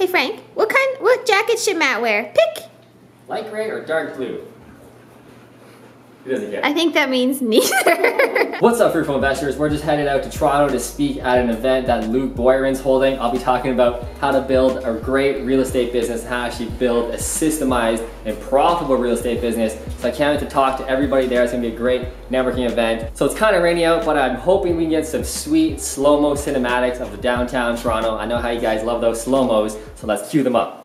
Hey Frank, what jacket should Matt wear? Pick! Light gray or dark blue? He doesn't get it. I think that means neither. What's up, fruitful investors? We're just headed out to Toronto to speak at an event that Luke Boyron's holding. I'll be talking about how to build a great real estate business, how to actually build a systemized and profitable real estate business. So I can't wait to talk to everybody there. It's gonna be a great networking event. So it's kind of rainy out, but I'm hoping we can get some sweet slow-mo cinematics of the downtown Toronto. I know how you guys love those slow-mos, so let's cue them up.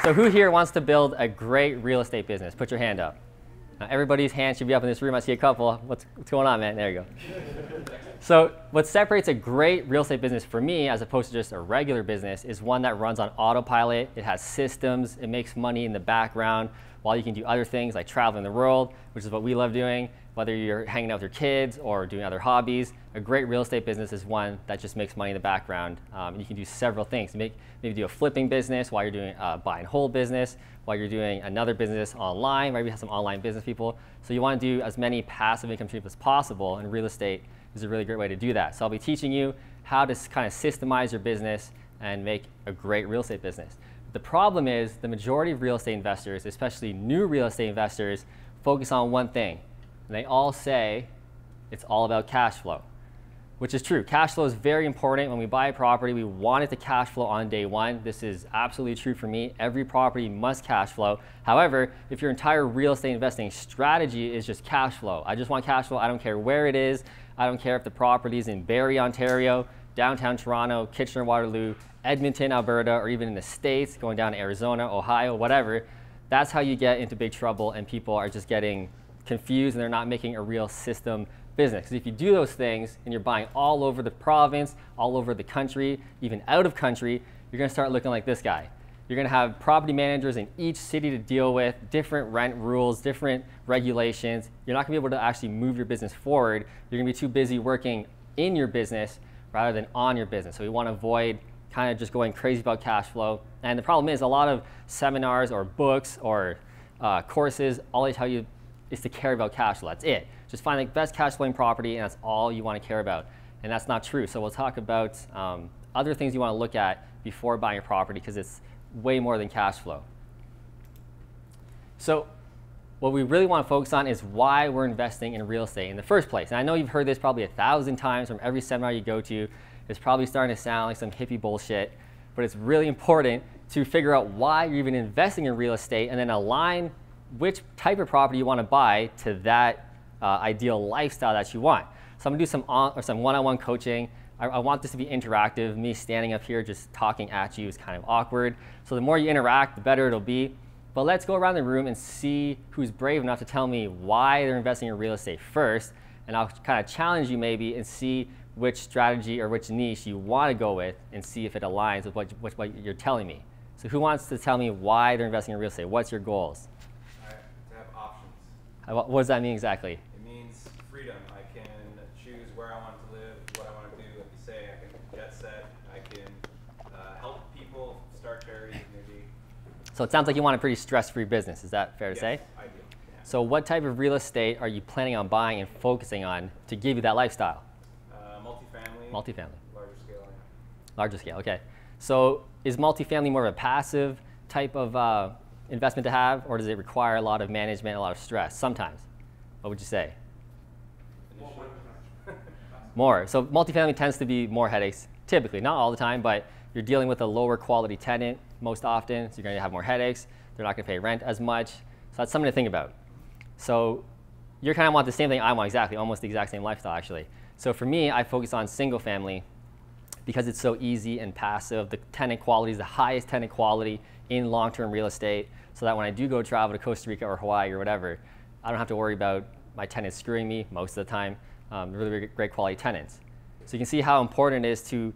So who here wants to build a great real estate business? Put your hand up. Now, everybody's hand should be up in this room. I see a couple. What's going on, man? There you go. So what separates a great real estate business for me, as opposed to just a regular business, is one that runs on autopilot. It has systems. It makes money in the background while you can do other things like traveling the world, which is what we love doing. Whether you're hanging out with your kids or doing other hobbies, a great real estate business is one that just makes money in the background. You can do several things. Maybe do a flipping business while you're doing a buy and hold business, while you're doing another business online. Maybe you have some online business people. So you want to do as many passive income streams as possible, and real estate is a really great way to do that. So I'll be teaching you how to kind of systemize your business and make a great real estate business. The problem is the majority of real estate investors, especially new real estate investors, focus on one thing. And they all say it's all about cash flow, which is true. Cash flow is very important. When we buy a property, we want it to cash flow on day one. This is absolutely true for me. Every property must cash flow. However, if your entire real estate investing strategy is just cash flow, I just want cash flow, I don't care where it is, I don't care if the property is in Barrie, Ontario, downtown Toronto, Kitchener-Waterloo, Edmonton, Alberta, or even in the States, going down to Arizona, Ohio, whatever, that's how you get into big trouble and people are just getting confused and they're not making a real system business. Because if you do those things and you're buying all over the province, all over the country, even out of country, you're gonna start looking like this guy. You're gonna have property managers in each city to deal with, different rent rules, different regulations. You're not gonna be able to actually move your business forward. You're gonna be too busy working in your business rather than on your business. So we wanna avoid kind of just going crazy about cash flow. And the problem is a lot of seminars or books or courses, all they tell you is to care about cash flow. That's it. Just find the best cash flowing property and that's all you want to care about. And that's not true. So we'll talk about other things you want to look at before buying a property because it's way more than cash flow. So what we really want to focus on is why we're investing in real estate in the first place. And I know you've heard this probably 1,000 times from every seminar you go to. It's probably starting to sound like some hippie bullshit, but it's really important to figure out why you're even investing in real estate and then align which type of property you want to buy to that ideal lifestyle that you want. So I'm going to do some one-on-one coaching. I want this to be interactive. Me standing up here just talking at you is kind of awkward. So the more you interact, the better it'll be. But let's go around the room and see who's brave enough to tell me why they're investing in real estate first. And I'll kind of challenge you maybe and see which strategy or which niche you want to go with and see if it aligns with what you're telling me. So who wants to tell me why they're investing in real estate? What's your goals? What does that mean exactly? It means freedom. I can choose where I want to live, what I want to do. Like you say, I can jet set. I can help people start charities, maybe. So it sounds like you want a pretty stress-free business. Is that fair to say? I do. Yeah. So what type of real estate are you planning on buying and focusing on to give you that lifestyle? Multifamily. Multifamily. Larger scale. Yeah. Larger scale. Okay. So is multifamily more of a passive type of investment to have, or does it require a lot of management, a lot of stress? Sometimes. What would you say? More. So multifamily tends to be more headaches, typically, not all the time, but you're dealing with a lower quality tenant most often, so you're going to have more headaches. They're not going to pay rent as much. So that's something to think about. So you kind of want the same thing I want exactly, almost the exact same lifestyle actually. So for me, I focus on single family because it's so easy and passive. The tenant quality is the highest tenant quality in long-term real estate, so that when I do go travel to Costa Rica or Hawaii or whatever, I don't have to worry about my tenants screwing me most of the time. Really great quality tenants. So you can see how important it is to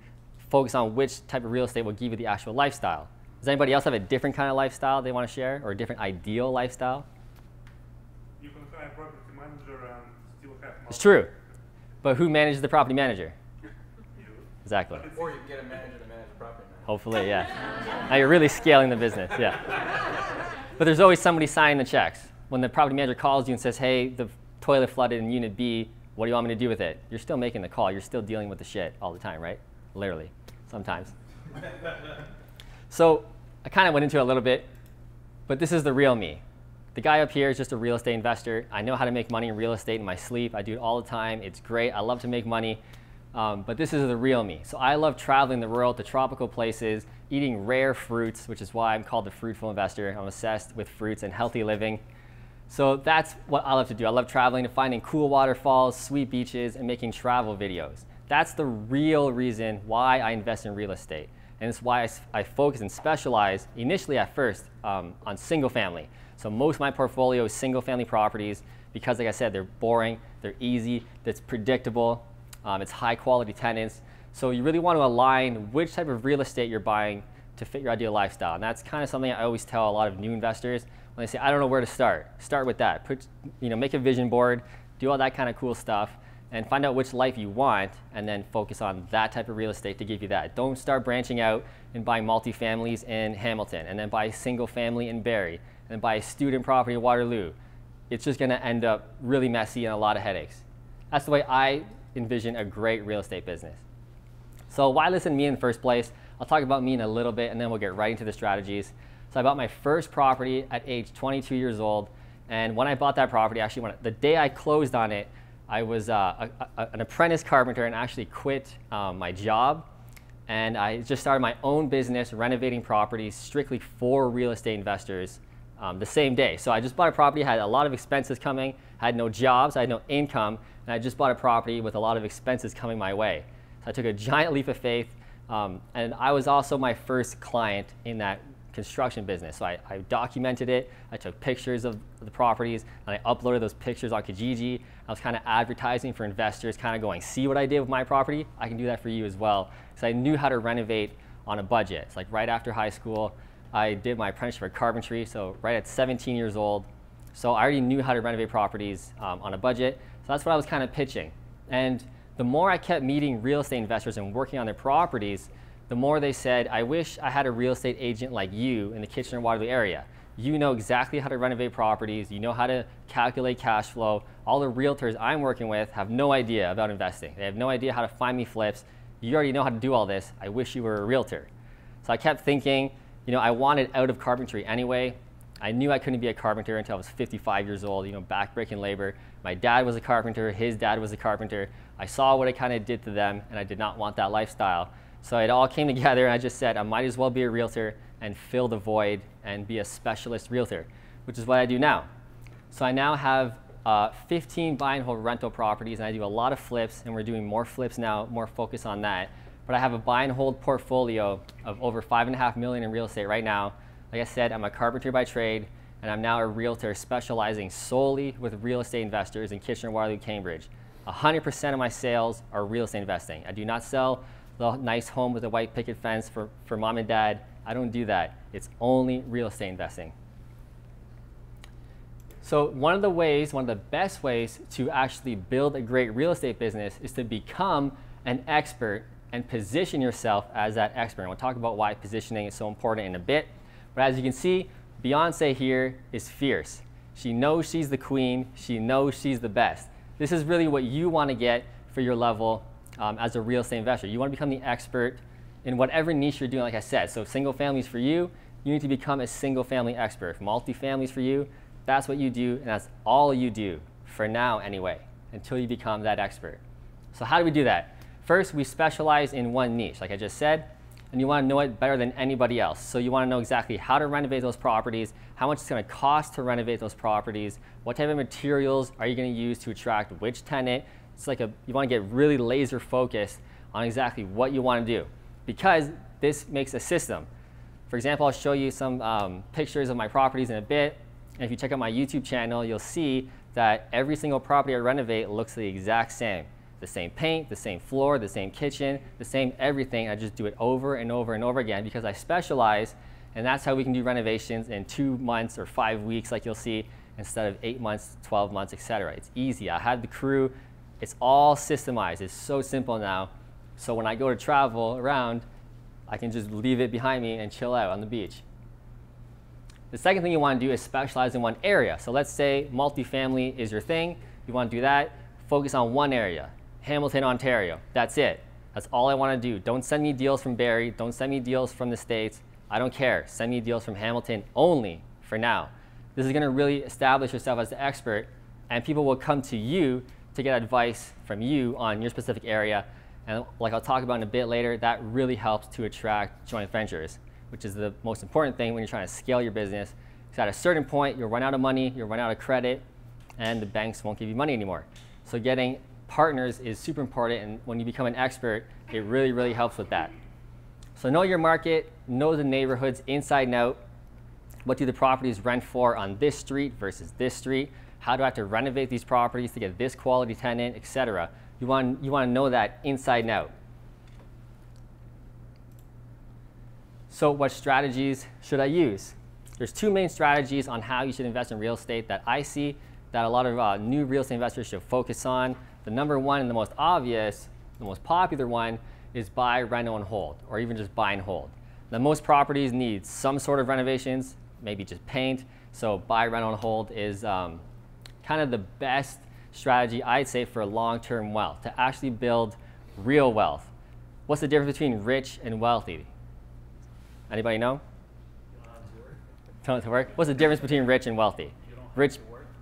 focus on which type of real estate will give you the actual lifestyle. Does anybody else have a different kind of lifestyle they want to share, or a different ideal lifestyle? You can hire a property manager and still have money. It's true. But who manages the property manager? You. Exactly. Or you can get a manager to manage a property manager. Hopefully, yeah. Now you're really scaling the business, yeah. But there's always somebody signing the checks. When the property manager calls you and says, hey, the toilet flooded in unit B, what do you want me to do with it? You're still making the call. You're still dealing with the shit all the time, right? Literally, sometimes. So I kind of went into it a little bit, but this is the real me. The guy up here is just a real estate investor. I know how to make money in real estate in my sleep. I do it all the time. It's great. I love to make money. But this is the real me. So I love traveling the world to tropical places, eating rare fruits, which is why I'm called the fruitful investor. I'm obsessed with fruits and healthy living. So that's what I love to do. I love traveling, to finding cool waterfalls, sweet beaches, and making travel videos. That's the real reason why I invest in real estate. And it's why I focus and specialize, initially at first, on single family. So most of my portfolio is single family properties because, like I said, they're boring, they're easy, it's predictable, it's high quality tenants. So you really want to align which type of real estate you're buying to fit your ideal lifestyle. And that's kind of something I always tell a lot of new investors when they say, I don't know where to start. Start with that. Make a vision board, do all that kind of cool stuff, and find out which life you want, and then focus on that type of real estate to give you that. Don't start branching out and buying multifamilies in Hamilton, and then buy a single family in Barrie, and then buy a student property in Waterloo. It's just gonna end up really messy and a lot of headaches. That's the way I envision a great real estate business. So why listen to me in the first place? I'll talk about me in a little bit, and then we'll get right into the strategies. So I bought my first property at age 22 years old, and when I bought that property, actually the day I closed on it, I was an apprentice carpenter and actually quit my job, and I just started my own business renovating properties strictly for real estate investors the same day. So I just bought a property, had a lot of expenses coming, had no jobs, I had no income, and I just bought a property with a lot of expenses coming my way. So I took a giant leap of faith, and I was also my first client in that construction business. So I documented it, I took pictures of the properties, and I uploaded those pictures on Kijiji. I was kind of advertising for investors, kind of going, see what I did with my property? I can do that for you as well. So I knew how to renovate on a budget. It's like right after high school, I did my apprenticeship for carpentry, so right at 17 years old. So I already knew how to renovate properties on a budget. So that's what I was kind of pitching. And the more I kept meeting real estate investors and working on their properties, the more they said, I wish I had a real estate agent like you in the Kitchener-Waterloo area. You know exactly how to renovate properties, you know how to calculate cash flow. All the realtors I'm working with have no idea about investing. They have no idea how to find me flips. You already know how to do all this. I wish you were a realtor. So I kept thinking, I wanted out of carpentry anyway. I knew I couldn't be a carpenter until I was 55 years old, backbreaking labor. My dad was a carpenter, his dad was a carpenter. I saw what it kind of did to them, and I did not want that lifestyle. So it all came together, and I just said, I might as well be a realtor and fill the void and be a specialist realtor, which is what I do now. So I now have 15 buy and hold rental properties, and I do a lot of flips, and we're doing more flips now, more focus on that. But I have a buy and hold portfolio of over $5.5 million in real estate right now. Like I said, I'm a carpenter by trade, and I'm now a realtor specializing solely with real estate investors in Kitchener-Waterloo, Cambridge. 100% of my sales are real estate investing. I do not sell the nice home with a white picket fence for mom and dad. I don't do that. It's only real estate investing. So one of the best ways to actually build a great real estate business is to become an expert and position yourself as that expert. And we'll talk about why positioning is so important in a bit. But as you can see, Beyonce here is fierce. She knows she's the queen. She knows she's the best. This is really what you want to get for your level as a real estate investor. You want to become the expert in whatever niche you're doing, like I said. So if single families for you, you need to become a single family expert. If multifamilies for you, that's what you do, and that's all you do, for now anyway, until you become that expert. So how do we do that? First, we specialize in one niche, like I just said, and you want to know it better than anybody else. So you want to know exactly how to renovate those properties, how much it's going to cost to renovate those properties, what type of materials are you going to use to attract which tenant. It's like you want to get really laser focused on exactly what you want to do, because this makes a system. For example, I'll show you some pictures of my properties in a bit. And if you check out my YouTube channel, you'll see that every single property I renovate looks the exact same. The same paint, the same floor, the same kitchen, the same everything. I just do it over and over and over again because I specialize, and that's how we can do renovations in 2 months or 5 weeks, like you'll see, instead of 8 months, 12 months, etc. It's easy. I have the crew. It's all systemized. It's so simple now. So when I go to travel around, I can just leave it behind me and chill out on the beach. The second thing you want to do is specialize in one area. So let's say multifamily is your thing. You want to do that. Focus on one area. Hamilton, Ontario. That's it. That's all I want to do. Don't send me deals from Barrie. Don't send me deals from the States. I don't care. Send me deals from Hamilton only for now. This is going to really establish yourself as the expert, and people will come to you to get advice from you on your specific area. And like I'll talk about in a bit later, that really helps to attract joint ventures, which is the most important thing when you're trying to scale your business. Because at a certain point, you'll run out of money, you'll run out of credit, and the banks won't give you money anymore. So getting partners is super important, and when you become an expert, it really, really helps with that. So know your market, know the neighborhoods inside and out. What do the properties rent for on this street versus this street? How do I have to renovate these properties to get this quality tenant, etc. You want to know that inside and out. So what strategies should I use? There's 2 main strategies on how you should invest in real estate that I see that a lot of new real estate investors should focus on. The number one and the most obvious, the most popular one is buy, reno, and hold, or even just buy and hold. Now, most properties need some sort of renovations, maybe just paint. So buy, reno, and hold is kind of the best strategy, I'd say, for long-term wealth, to actually build real wealth. What's the difference between rich and wealthy? Anybody know? Don't have to work. What's the difference between rich and wealthy? Rich,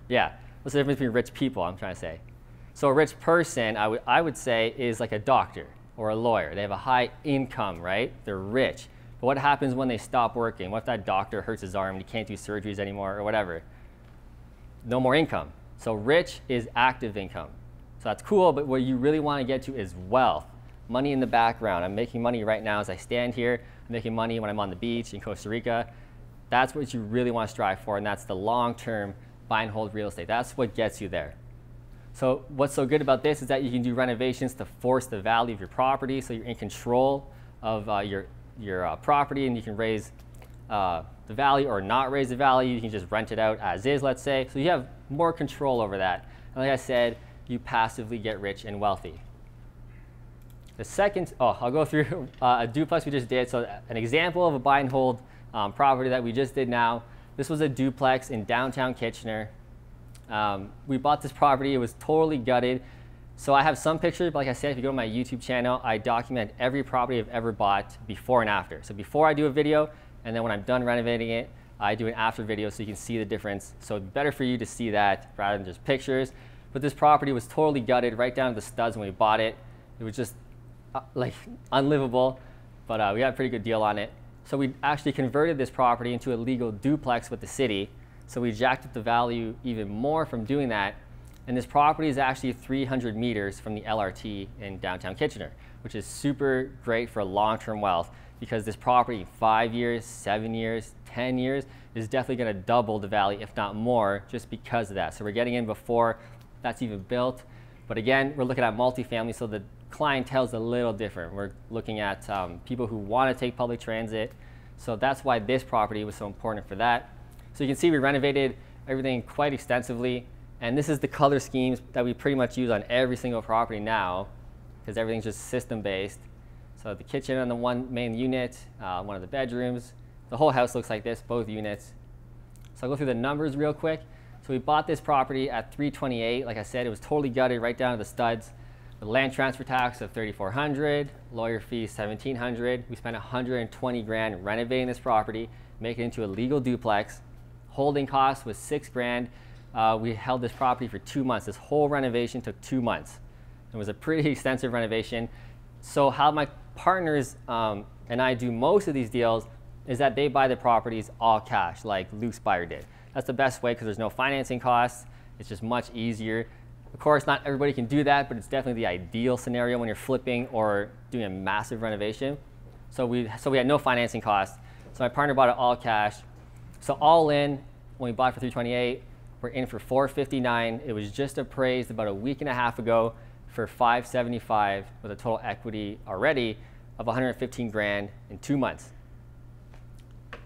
yeah. What's the difference between rich people, I'm trying to say? So a rich person, I would say, is like a doctor or a lawyer. They have a high income, right? They're rich. But what happens when they stop working? What if that doctor hurts his arm and he can't do surgeries anymore or whatever? No more income. So rich is active income. So that's cool, but what you really want to get to is wealth. Money in the background. I'm making money right now as I stand here. I'm making money when I'm on the beach in Costa Rica. That's what you really want to strive for, and that's the long-term buy and hold real estate. That's what gets you there. So what's so good about this is that you can do renovations to force the value of your property, so you're in control of your property, and you can raise the value or not raise the value. You can just rent it out as is, let's say. So you have more control over that. And like I said, you passively get rich and wealthy. The second, I'll go through a duplex we just did. So an example of a buy and hold property that we just did now. This was a duplex in downtown Kitchener. We bought this property. It was totally gutted. So I have some pictures, but like I said, if you go to my YouTube channel, I document every property I've ever bought before and after. So before I do a video, and then when I'm done renovating it, I do an after video so you can see the difference. So it's better for you to see that rather than just pictures. But this property was totally gutted right down to the studs when we bought it. It was just like unlivable, but we got a pretty good deal on it. So we actually converted this property into a legal duplex with the city. So we jacked up the value even more from doing that. And this property is actually 300 meters from the LRT in downtown Kitchener, which is super great for long-term wealth, because this property in 5 years, 7 years, 10 years is definitely going to double the value, if not more, just because of that. So we're getting in before that's even built. But again, we're looking at multifamily, so the clientele is a little different. We're looking at people who want to take public transit. So that's why this property was so important for that. So you can see we renovated everything quite extensively. And this is the color schemes that we pretty much use on every single property now, because everything's just system-based. So the kitchen on the one main unit, one of the bedrooms. The whole house looks like this, both units. So I'll go through the numbers real quick. So we bought this property at $328. Like I said, it was totally gutted right down to the studs. The land transfer tax of $3,400, lawyer fees $1,700. We spent $120 grand renovating this property, making it into a legal duplex. Holding cost was $6 grand. We held this property for 2 months. This whole renovation took 2 months. It was a pretty extensive renovation. So how my partners and I do most of these deals is that they buy the properties all cash, like Luke Spire did. That's the best way because there's no financing costs. It's just much easier. Of course, not everybody can do that, but it's definitely the ideal scenario when you're flipping or doing a massive renovation. So we had no financing costs. So my partner bought it all cash. So all in, when we bought it for $328, we're in for $459. It was just appraised about a week and a half ago for $575 with a total equity already of 115 grand in 2 months.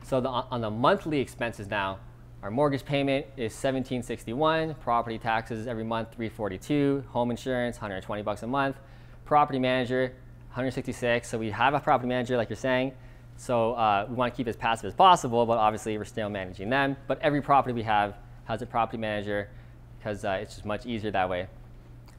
So on the monthly expenses now, our mortgage payment is $1,761, property taxes every month $342, home insurance $120 a month, property manager $166. So we have a property manager, like you're saying. So we want to keep as passive as possible, but obviously we're still managing them. But every property we have has a property manager because it's just much easier that way.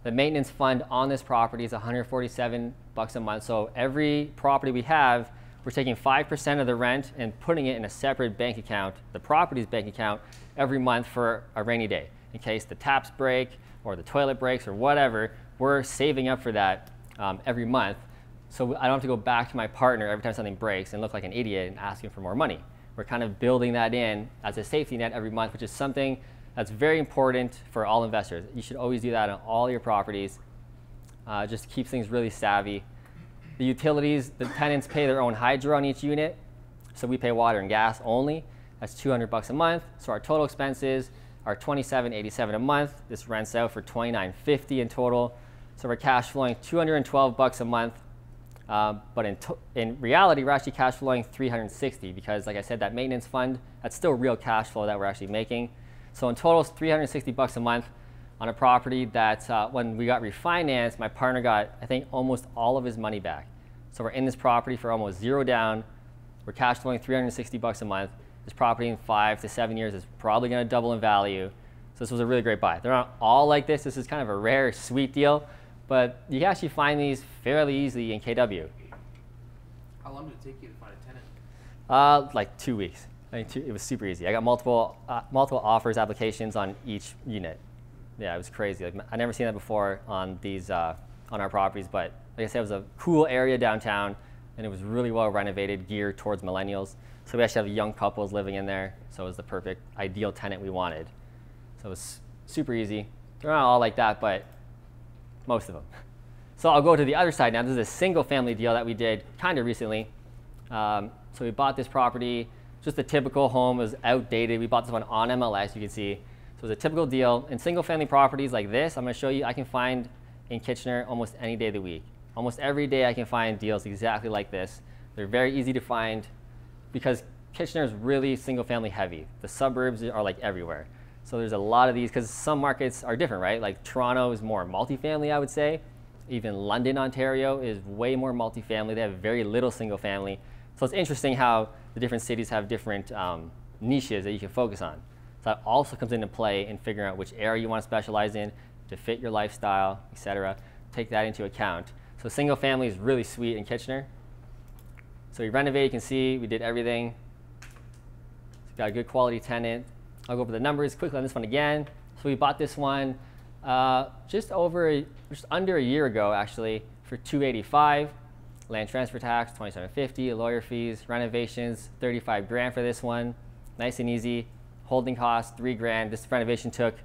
The maintenance fund on this property is $147 a month. So every property we have, we're taking 5% of the rent and putting it in a separate bank account, the property's bank account, every month for a rainy day. In case the taps break or the toilet breaks or whatever, we're saving up for that every month. So I don't have to go back to my partner every time something breaks and look like an idiot and ask him for more money. We're kind of building that in as a safety net every month, which is something that's very important for all investors. You should always do that on all your properties. Just keeps things really savvy. The utilities, the tenants pay their own hydro on each unit. So we pay water and gas only. That's $200 a month. So our total expenses are $27.87 a month. This rents out for $29.50 in total. So we're cash flowing $212 a month. But in reality, we're actually cash flowing $360 because, like I said, that maintenance fund, that's still real cash flow that we're actually making. So in total, it's $360 a month on a property that when we got refinanced, my partner got, I think, almost all of his money back. So we're in this property for almost zero down. We're cash flowing $360 a month. This property in 5 to 7 years is probably going to double in value. So this was a really great buy. They're not all like this. This is kind of a rare, sweet deal. But you can actually find these fairly easily in KW. How long did it take you to find a tenant? Like 2 weeks. It was super easy. I got multiple offers, applications on each unit. Yeah, it was crazy. Like, I never seen that before on these on our properties. But like I said, it was a cool area downtown, and it was really well renovated, geared towards millennials. So we actually have young couples living in there. So it was the perfect, ideal tenant we wanted. So it was super easy. They're not all like that, but most of them. So I'll go to the other side now. This is a single family deal that we did kind of recently. So we bought this property, just a typical home. It was outdated. We bought this one on MLS, you can see. So it was a typical deal. In single family properties like this, I'm going to show you, I can find in Kitchener almost any day of the week. Almost every day I can find deals exactly like this. They're very easy to find because Kitchener is really single family heavy. The suburbs are like everywhere. So there's a lot of these because some markets are different, right? Like Toronto is more multifamily, I would say. Even London, Ontario is way more multifamily. They have very little single family. So it's interesting how the different cities have different niches that you can focus on. So that also comes into play in figuring out which area you want to specialize in to fit your lifestyle, etc. Take that into account. So single family is really sweet in Kitchener. So we renovated, you can see we did everything. It's got a good quality tenant. I'll go over the numbers quickly on this one again. So we bought this one just under a year ago, actually, for $285. Land transfer tax, $27.50. Lawyer fees, renovations, $35 grand for this one. Nice and easy. Holding costs, $3 grand. This renovation took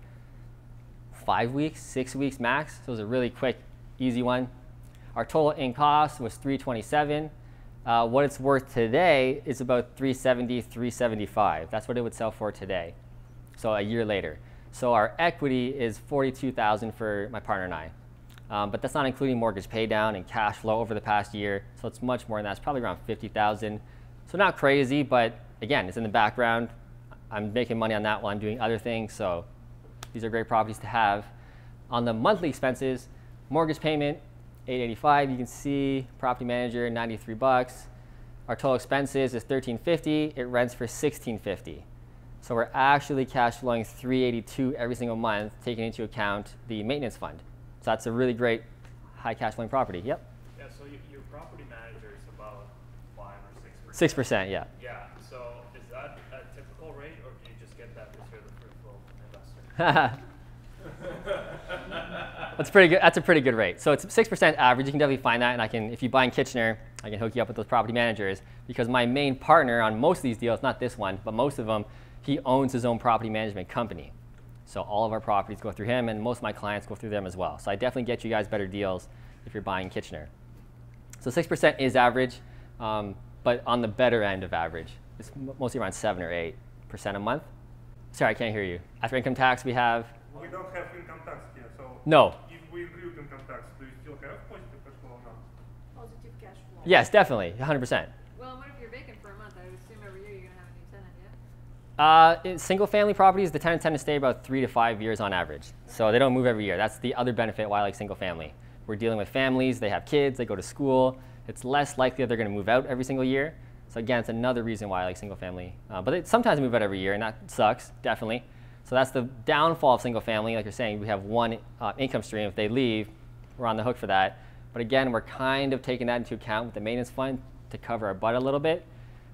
5 weeks, 6 weeks max. So it was a really quick, easy one. Our total in cost was $327. What it's worth today is about $370, $375. That's what it would sell for today. So a year later. So our equity is $42,000 for my partner and I. But that's not including mortgage pay down and cash flow over the past year. So it's much more than that. It's probably around $50,000. So not crazy, but again, it's in the background. I'm making money on that while I'm doing other things. So these are great properties to have. On the monthly expenses, mortgage payment, $885. You can see property manager, $93. Our total expenses is $1,350. It rents for $1,650. So we're actually cash flowing $382 every single month, taking into account the maintenance fund. So that's a really great high cash flowing property. Yep. Yeah, so your property manager is about 5 or 6%. 6%, yeah. Yeah, so is that a typical rate, or do you just get that because you're the fruitful investor? That's pretty good. That's a pretty good rate. So it's 6% average. You can definitely find that, and I can, if you buy in Kitchener, I can hook you up with those property managers because my main partner on most of these deals, not this one, but most of them, he owns his own property management company. So all of our properties go through him, and most of my clients go through them as well. So I definitely get you guys better deals if you're buying Kitchener. So 6% is average, but on the better end of average. It's mostly around 7 or 8% a month. Sorry, I can't hear you. After income tax, we have? We don't have income tax here, so No. if we include income tax, do you still have positive cash flow or not? Positive cash flow. Yes, definitely, 100%. Well, what if you're vacant for a month? I would assume every year you're going to have a new tenant, yeah? In single-family properties, the tenants tend to stay about 3 to 5 years on average. So they don't move every year. That's the other benefit why I like single-family. We're dealing with families, they have kids, they go to school. It's less likely that they're going to move out every single year. So again, it's another reason why I like single-family. But they sometimes move out every year, and that sucks, definitely. So that's the downfall of single-family. Like you're saying, we have one income stream. If they leave, we're on the hook for that. But again, we're kind of taking that into account with the maintenance fund to cover our butt a little bit.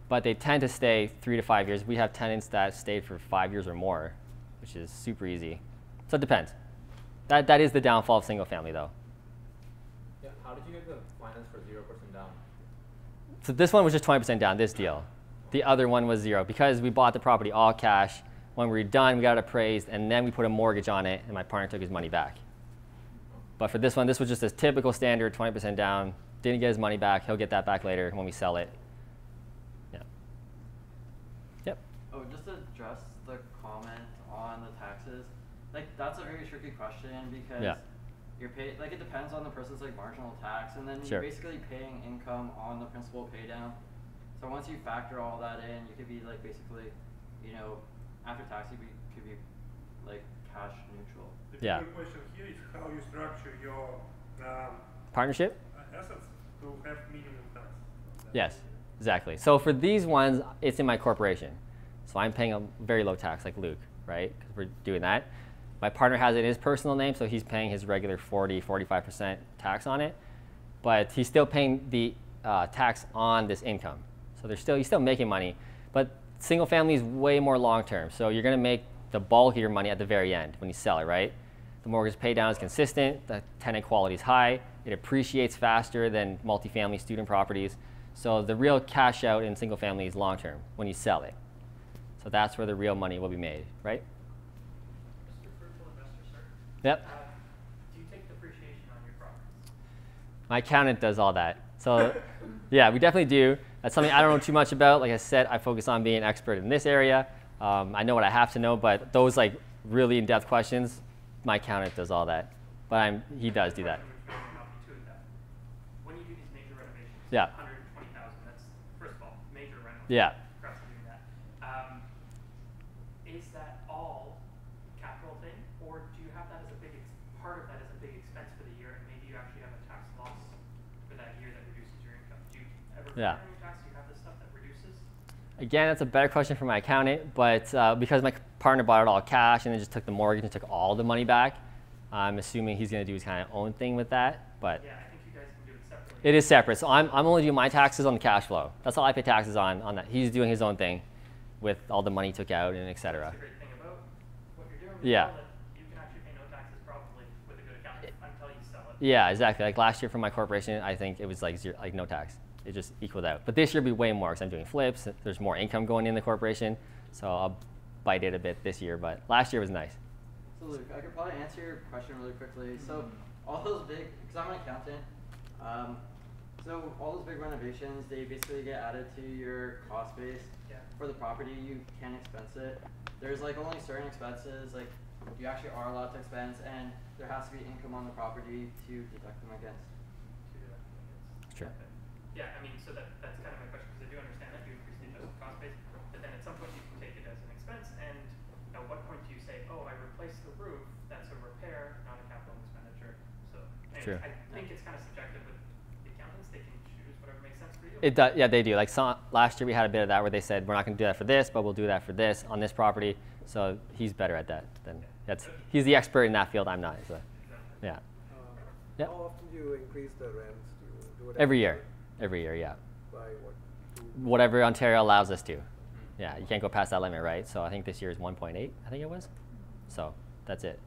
But they tend to stay 3 to 5 years. We have tenants that stayed for 5 years or more, which is super easy. So it depends. That is the downfall of single family, though. Yeah, how did you get the finance for 0% down? So this one was just 20% down, this deal. The other one was 0 because we bought the property all cash. When we were done, we got it appraised, and then we put a mortgage on it, and my partner took his money back. But for this one, this was just a typical standard 20% down. Didn't get his money back. He'll get that back later when we sell it. Yep. Oh, just to address the comment on the taxes, like that's a very tricky question because you're paid, like it depends on the person's like marginal tax, and then you're basically paying income on the principal pay down. So once you factor all that in, you could be like basically, you know, after tax you could be like cash neutral. The bigger question here is how you structure your partnership assets to have minimum tax. Yes, exactly. So for these ones, it's in my corporation. So I'm paying a very low tax like Luke, right? Because we're doing that. My partner has it in his personal name, so he's paying his regular 45% tax on it. But he's still paying the tax on this income. So he's still making money. But single family is way more long term. So you're going to make the bulk of your money at the very end when you sell it, right? The mortgage pay down is consistent. The tenant quality is high. It appreciates faster than multifamily student properties. So the real cash out in single family is long term when you sell it. So that's where the real money will be made, right? Mr. Fruitful Investor, sir. Yep. Do you take depreciation on your properties? My accountant does all that. So yeah, we definitely do. That's something I don't know too much about. Like I said, I focus on being an expert in this area. I know what I have to know, but those like really in-depth questions, my accountant does all that. But he does do that. When you do these major renovations, Yeah. 120,000, that's, first of all, major renovation. Yeah. Congrats on doing that. Is that all capital thing, or do you have that as a big part of that as a big expense for the year, and maybe you actually have a tax loss for that year that reduces your income? Do you ever pay any tax? Do you have this stuff that reduces? Again, that's a better question for my accountant, but because my partner bought it all cash and then just took the mortgage and took all the money back, I'm assuming he's going to do his kind of own thing with that. But yeah, I think you guys can do it separately. It is separate. So I'm only doing my taxes on the cash flow. That's all I pay taxes on that. He's doing his own thing with all the money he took out and et cetera. That's the great thing about what you're doing. Yeah. That you can actually pay no taxes probably with a good accountant until you sell it. Yeah, exactly. Like last year for my corporation, I think it was like zero, like no tax. It just equaled out. But this year will be way more because I'm doing flips. There's more income going in the corporation. So I'll bite it a bit this year. But last year was nice. So Luke, I could probably answer your question really quickly. So all those big, because I'm an accountant, so all those big renovations, they basically get added to your cost base. For the property, you can expense it. There's like only certain expenses, like you actually are allowed to expense, and there has to be income on the property to deduct them against. Sure. Yeah, I mean, so that's kind of my question, because I do understand that you increase the adjusted cost base, but then at some point you can take it as an expense, and at what point do you say, oh, I replaced the roof, that's a repair, not a capital expenditure. So anyways, I think it's kind of subjective with the accountants. They can choose whatever makes sense for you. It does, yeah, they do. Like last year we had a bit of that where they said, we're not going to do that for this, but we'll do that for this on this property. So he's better at that than he's the expert in that field. I'm not. So yeah. How often do you increase the rents? Do you do it every year? Every year, yeah. By what? Whatever Ontario allows us to. Yeah, you can't go past that limit, right? So I think this year is 1.8, I think it was. So that's it.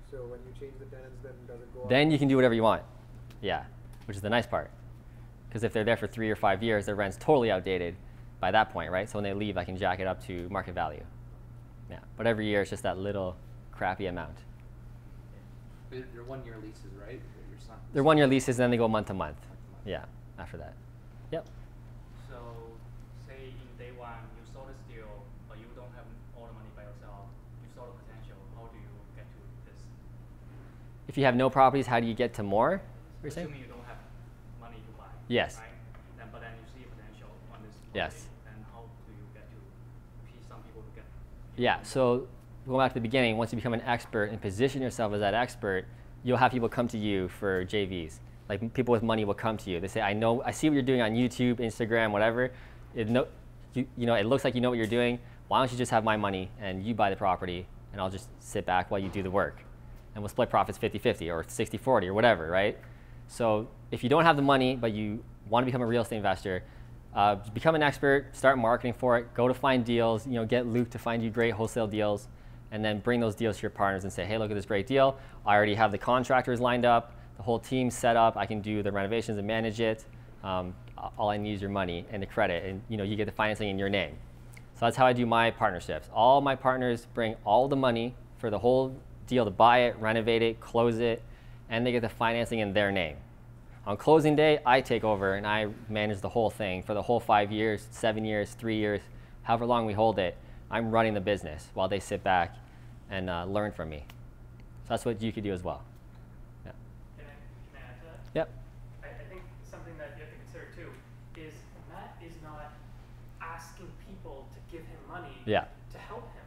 So when you change the tenants, then does it go up? Then you can do whatever you want. Yeah, which is the nice part. Because if they're there for 3 or 5 years, their rent's totally outdated by that point, right? So when they leave, I can jack it up to market value. Yeah, but every year it's just that little crappy amount. They're 1-year leases, right? Your son. They're 1-year leases, and then they go month to month. Yeah, after that. Yep. So, say in day one you sold this deal, but you don't have all the money by yourself. You saw the potential. How do you get to this? If you have no properties, how do you get to more? You're saying? Assuming you don't have money to buy. Yes. Right? But then you see potential on this property. Yes. And how do you get to teach some people to get? Yeah. So going back to the beginning, once you become an expert and position yourself as that expert, you'll have people come to you for JVs. Like people with money will come to you. They say, I see what you're doing on YouTube, Instagram, whatever. It looks like you know what you're doing. Why don't you just have my money and you buy the property and I'll just sit back while you do the work. And we'll split profits 50-50 or 60-40 or whatever, right? So if you don't have the money, but you want to become a real estate investor, become an expert, start marketing for it, go to find deals, get Luke to find you great wholesale deals, and then bring those deals to your partners and say, hey, look at this great deal. I already have the contractors lined up, the whole team set up. I can do the renovations and manage it. All I need is your money and the credit, and you get the financing in your name. So that's how I do my partnerships. All my partners bring all the money for the whole deal to buy it, renovate it, close it, and they get the financing in their name. On closing day, I take over and I manage the whole thing for the whole 5 years, 7 years, 3 years, however long we hold it. I'm running the business while they sit back and learn from me. So that's what you could do as well. Yeah. Can I add to that? Yep. I think something that you have to consider too is Matt is not asking people to give him money to help him.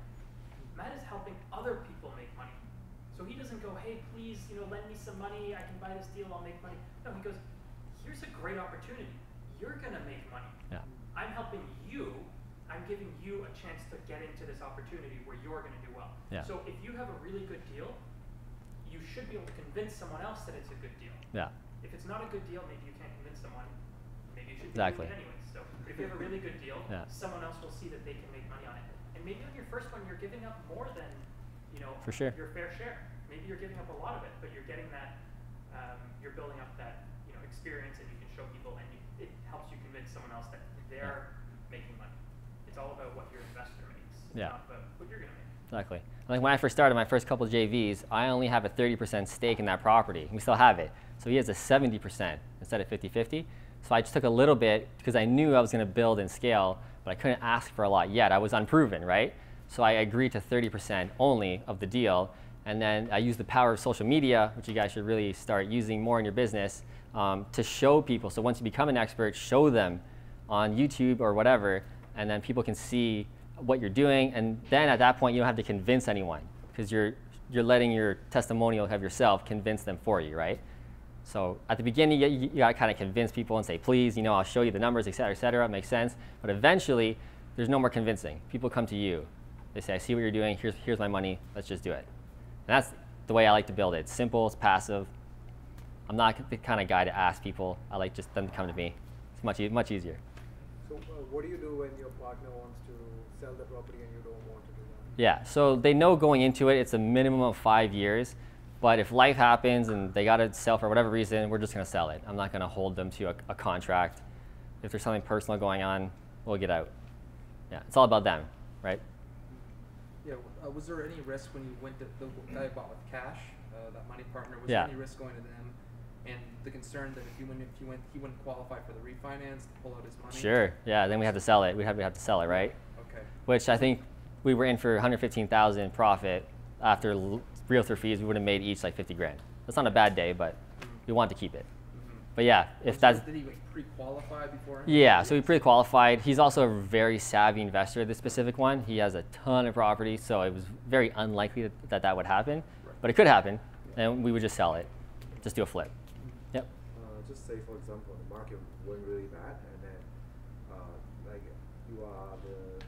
Matt is helping other people make money. So he doesn't go, hey, please, lend me some money. I can buy this deal. I'll make money. No, he goes, here's a great opportunity. You're going to make money. Yeah. I'm helping you. I'm giving you a chance to get into this opportunity where you're going to do well. Yeah. So if you have a really good deal, you should be able to convince someone else that it's a good deal. Yeah. If it's not a good deal, maybe you can't convince someone. Maybe you should Exactly. do it anyways. So if you have a really good deal, someone else will see that they can make money on it. And maybe on your first one, you're giving up more than For sure. your fair share. Maybe you're giving up a lot of it, but you're getting that. You're building up that experience, and you can show people, and it helps you convince someone else that they're making money. It's all about what your investor makes, not about what you're going to make. Exactly. Like when I first started my first couple of JVs, I only have a 30% stake in that property. We still have it. So he has a 70% instead of 50-50. So I just took a little bit because I knew I was going to build and scale, but I couldn't ask for a lot yet. I was unproven, right? So I agreed to 30% only of the deal. And then I used the power of social media, which you guys should really start using more in your business, to show people. So once you become an expert, show them on YouTube or whatever, and then people can see what you're doing. And then at that point, you don't have to convince anyone because you're letting your testimonial of yourself convince them for you, right? So at the beginning, you got to kind of convince people and say, please, I'll show you the numbers, et cetera, it makes sense. But eventually, there's no more convincing. People come to you. They say, I see what you're doing. Here's my money. Let's just do it. And that's the way I like to build it. It's simple. It's passive. I'm not the kind of guy to ask people. I like just them to come to me. It's much easier. So what do you do when your partner wants to sell the property and you don't want to do that? Yeah, so they know going into it, it's a minimum of 5 years. But if life happens and they got to sell for whatever reason, we're just going to sell it. I'm not going to hold them to a contract. If there's something personal going on, we'll get out. Yeah, it's all about them, right? Yeah, was there any risk when you went to the guy bought with cash, that money partner? Was there any risk going to them? And the concern that if he wouldn't qualify for the refinance to pull out his money? Sure, yeah, then we have to sell it. We have to sell it, right? Okay. Which I think we were in for $115,000 profit. After realtor fees, we would have made each like 50 grand. That's not a bad day, but we want to keep it. But yeah, if that's... Did he pre-qualify before? Yeah, so he pre-qualified. He's also a very savvy investor, this specific one. He has a ton of property, so it was very unlikely that would happen. Right. But it could happen, and we would just sell it. Just do a flip. Yep. Just say, for example, the market went really bad, and then like you are the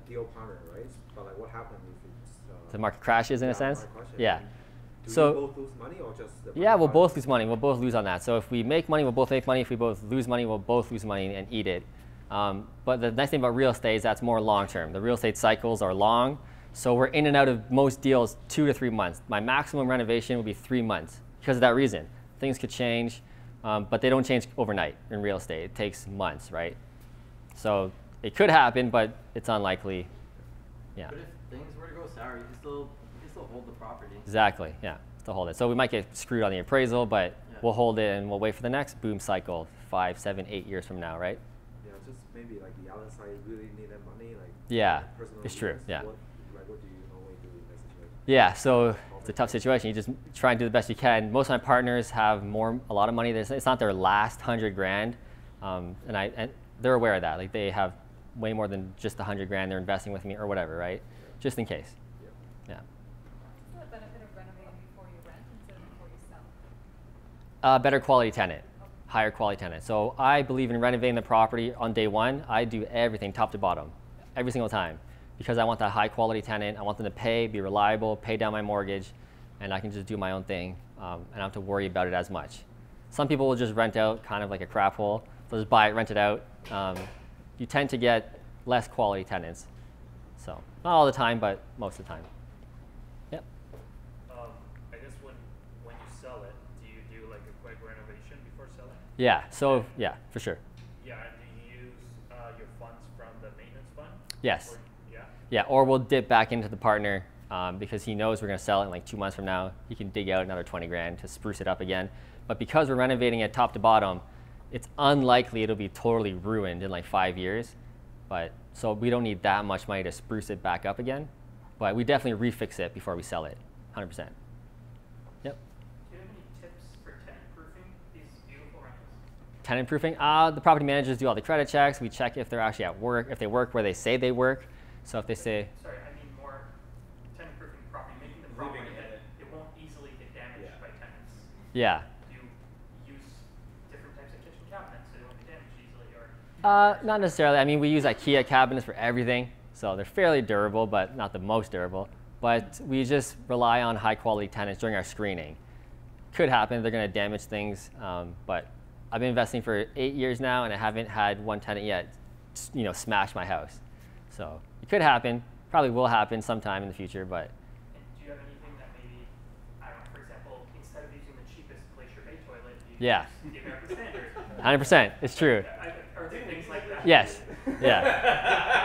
deal partner, right? But like what happens if it's... the market crashes in a sense? Yeah. Do so, you both lose money or just the yeah, we'll both lose money. We'll both lose on that. So if we make money, we'll both make money. If we both lose money, we'll both lose money and eat it. But the nice thing about real estate is that's more long term. The real estate cycles are long. So we're in and out of most deals 2 to 3 months. My maximum renovation will be 3 months because of that reason. Things could change, but they don't change overnight in real estate. It takes months, right? So it could happen, but it's unlikely. Yeah. But if things were to go sour, you can still hold the property. Exactly, yeah, still hold it. So we might get screwed on the appraisal, but we'll hold it and we'll wait for the next boom cycle 5, 7, 8 years from now, right? Yeah, just maybe like the other side really need that money, like Yeah, personal it's true, use. yeah. What do you normally do in that situation? Yeah, so it's a tough situation. You just try and do the best you can. Most of my partners have a lot of money. It's not their last 100 grand, and they're aware of that. Like they have way more than just 100 grand they're investing with me or whatever, right? Just in case. Yeah. What's the benefit of renovating before you rent instead of before you sell? Better quality tenant, higher quality tenant. So I believe in renovating the property on day one. I do everything top to bottom, every single time, because I want that high quality tenant. I want them to pay, be reliable, pay down my mortgage, and I can just do my own thing and I don't have to worry about it as much. Some people will just rent out kind of like a crap hole. They'll just buy it, rent it out. You tend to get less quality tenants. So not all the time, but most of the time. Yep. I guess when you sell it, do you do like a quick renovation before selling? Yeah, so yeah, for sure. Yeah, and do you use your funds from the maintenance fund? Yes. Or, yeah? Yeah, or we'll dip back into the partner because he knows we're going to sell it in like 2 months from now. He can dig out another 20 grand to spruce it up again. But because we're renovating it top to bottom, it's unlikely it'll be totally ruined in like 5 years. So we don't need that much money to spruce it back up again. But we definitely refix it before we sell it, 100%. Yep. Do you have any tips for tenant proofing these beautiful rentals? Tenant proofing, the property managers do all the credit checks. We check if they're actually at work, if they work where they say they work. So if they say, Sorry, I mean more tenant proofing the property, making the property that it won't easily get damaged by tenants. yeah. Do you use different types of kitchen cabinets so they won't get damaged easily, or? Not necessarily. I mean, we use IKEA cabinets for everything. So they're fairly durable, but not the most durable. But we just rely on high quality tenants during our screening. Could happen, they're going to damage things. But I've been investing for 8 years now, and I haven't had one tenant yet, smash my house. So it could happen, probably will happen sometime in the future, but. And do you have anything that maybe, I don't know, for example, instead of using the cheapest Glacier Bay toilet, you use the American Standard? 100%, it's true. Are there things like that? Yes, yeah.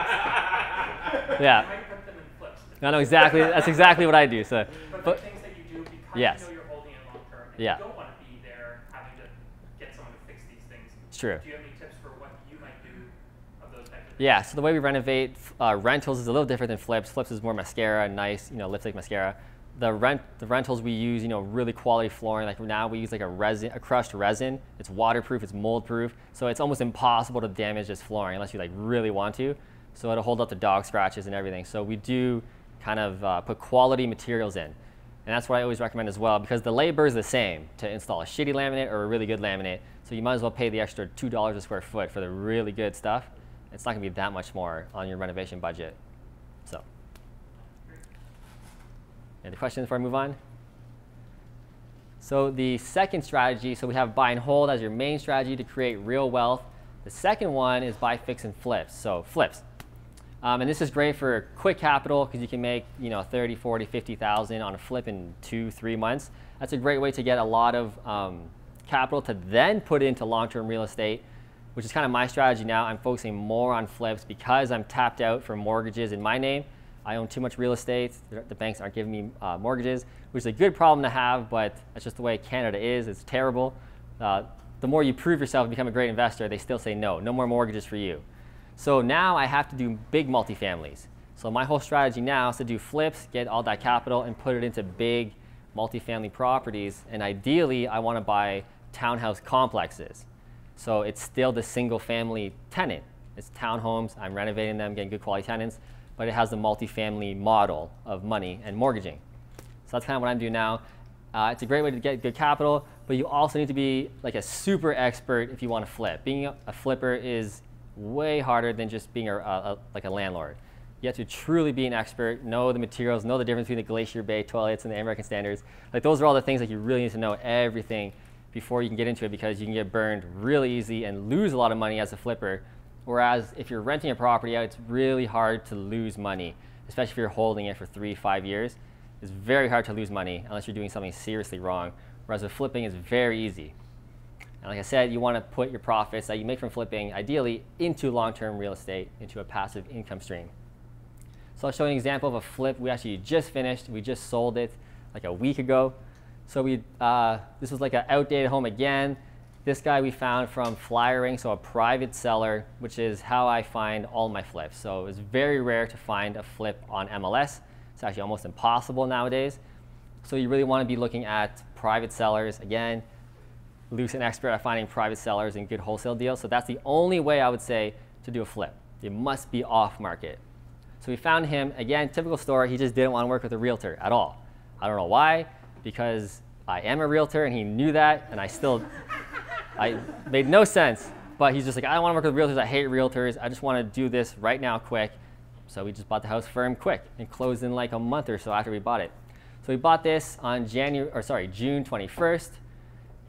Yeah. You might put them in flips. I know exactly, that's exactly what I do. So, but things that you do because yes. you know you're holding it long term, and Yeah. you don't want to be there having to get someone to fix these things. It's true. Do you have any tips for what you might do of those types of things? Yeah, so the way we renovate rentals is a little different than flips. Flips is more mascara, nice, lipstick mascara. The rentals we use, really quality flooring. Like now we use like a crushed resin. It's waterproof, it's mold proof. So it's almost impossible to damage this flooring unless you like really want to. So it'll hold up to dog scratches and everything. So we do kind of put quality materials in. And that's what I always recommend as well, because the labor is the same to install a shitty laminate or a really good laminate. So you might as well pay the extra $2 a square foot for the really good stuff. It's not going to be that much more on your renovation budget. So, any questions before I move on? So the second strategy, so we have buy and hold as your main strategy to create real wealth. The second one is buy, fix, and flips. So flips. And this is great for quick capital because you can make 30, 40, 50,000 on a flip in 2-3 months. That's a great way to get a lot of capital to then put into long-term real estate, which is kind of my strategy now. I'm focusing more on flips because I'm tapped out for mortgages in my name. I own too much real estate. The banks aren't giving me mortgages, which is a good problem to have, but that's just the way Canada is. It's terrible. The more you prove yourself and become a great investor, they still say no more mortgages for you. So now I have to do big multifamilies. So my whole strategy now is to do flips, get all that capital, and put it into big multifamily properties. And ideally, I want to buy townhouse complexes. So it's still the single family tenant. It's townhomes. I'm renovating them, getting good quality tenants, but it has the multifamily model of money and mortgaging. So that's kind of what I'm doing now. It's a great way to get good capital, but you also need to be like a super expert if you want to flip. Being a flipper is way harder than just being like a landlord. You have to truly be an expert, know the materials, know the difference between the Glacier Bay toilets and the American Standards. Like those are all the things that you really need to know everything before you can get into it, because you can get burned really easy and lose a lot of money as a flipper. Whereas if you're renting a property out, it's really hard to lose money, especially if you're holding it for 3-5 years. It's very hard to lose money unless you're doing something seriously wrong. Whereas with flipping, it's very easy. And like I said, you want to put your profits that you make from flipping, ideally, into long-term real estate, into a passive income stream. So I'll show you an example of a flip we actually just finished. We just sold it like a week ago. So this was like an outdated home again. This guy we found from Flyering, so a private seller, which is how I find all my flips. So it's very rare to find a flip on MLS. It's actually almost impossible nowadays. So you really want to be looking at private sellers. Again, Luke's an expert at finding private sellers and good wholesale deals. So that's the only way I would say to do a flip. It must be off market. So we found him, again, typical story. He just didn't want to work with a realtor at all. I don't know why, because I am a realtor and he knew that, and I made no sense. But he's just like, I don't want to work with realtors. I hate realtors. I just want to do this right now quick. So we just bought the house for him quick and closed in like a month or so after we bought it. So we bought this on June 21st.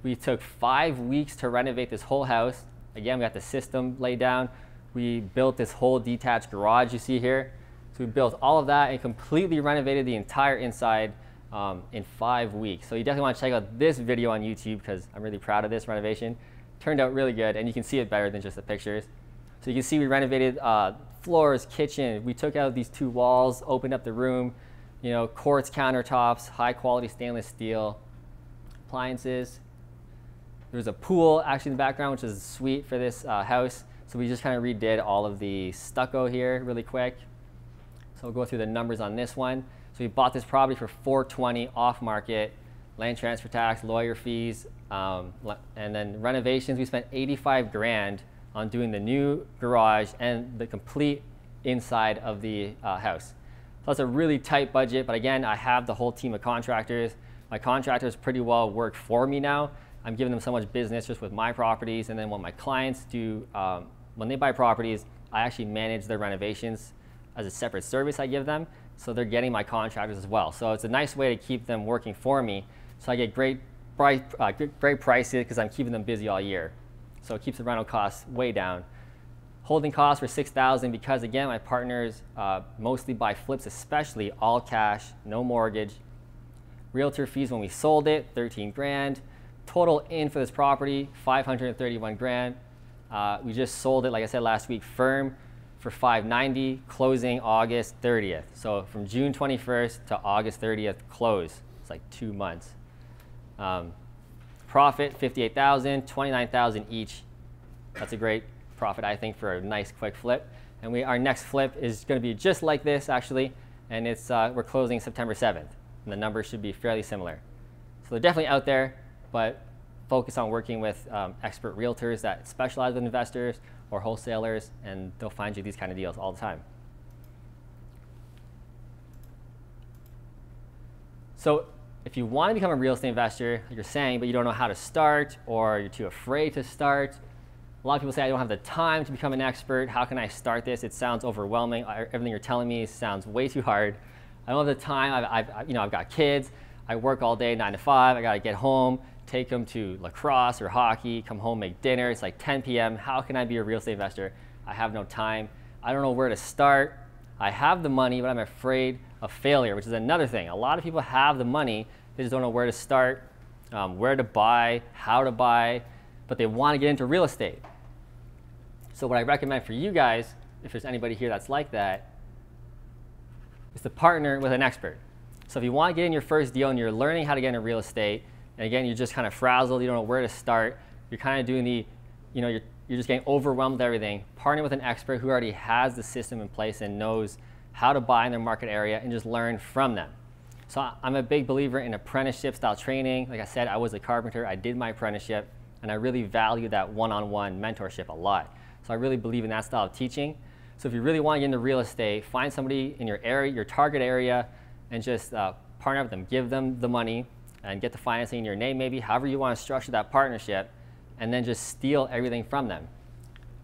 We took 5 weeks to renovate this whole house. Again, we got the system laid down. We built this whole detached garage you see here. So we built all of that and completely renovated the entire inside in 5 weeks. So you definitely want to check out this video on YouTube because I'm really proud of this renovation. Turned out really good, and you can see it better than just the pictures. So you can see we renovated floors, kitchen. We took out these 2 walls, opened up the room, quartz countertops, high quality stainless steel, appliances. There's a pool actually in the background, which is sweet for this house. So we just kind of redid all of the stucco here really quick. So we'll go through the numbers on this one. So we bought this property for $420 off market, land transfer tax, lawyer fees, and then renovations. We spent 85 grand on doing the new garage and the complete inside of the house. So that's a really tight budget, but again, I have the whole team of contractors. My contractors pretty well work for me now. I'm giving them so much business just with my properties, and then when my clients do, when they buy properties, I actually manage their renovations as a separate service I give them, so they're getting my contractors as well. So it's a nice way to keep them working for me, so I get great prices because I'm keeping them busy all year. So it keeps the rental costs way down. Holding costs for $6,000 because again, my partners mostly buy flips, especially all cash, no mortgage. Realtor fees when we sold it, 13 grand. Total in for this property, 531 grand. We just sold it, like I said last week, firm for 590, closing August 30th. So from June 21st to August 30th, close. It's like 2 months. Profit, 58,000, 29,000 each. That's a great profit, I think, for a nice quick flip. And our next flip is going to be just like this, actually, and we're closing September 7th. And the numbers should be fairly similar. So they're definitely out there, but focus on working with expert realtors that specialize with investors or wholesalers, and they'll find you these kind of deals all the time. So if you want to become a real estate investor, like you're saying, but you don't know how to start or you're too afraid to start, a lot of people say, I don't have the time to become an expert. How can I start this? It sounds overwhelming. Everything you're telling me sounds way too hard. I don't have the time. I've got kids. I work all day, 9 to 5. I got to get home, take them to lacrosse or hockey, come home, make dinner. It's like 10 p.m. How can I be a real estate investor? I have no time. I don't know where to start. I have the money, but I'm afraid of failure, which is another thing. A lot of people have the money. They just don't know where to start, where to buy, how to buy, but they want to get into real estate. So what I recommend for you guys, if there's anybody here that's like that, is to partner with an expert. So if you want to get in your first deal and you're learning how to get into real estate, and again, you're just kind of frazzled, you don't know where to start, you're kind of doing you're just getting overwhelmed with everything, partner with an expert who already has the system in place and knows how to buy in their market area and just learn from them. So I'm a big believer in apprenticeship style training. Like I said, I was a carpenter, I did my apprenticeship, and I really value that one-on-one mentorship a lot. So I really believe in that style of teaching. So if you really want to get into real estate, find somebody in your area, your target area, and just partner with them, give them the money, and get the financing in your name maybe, however you want to structure that partnership, and then just steal everything from them.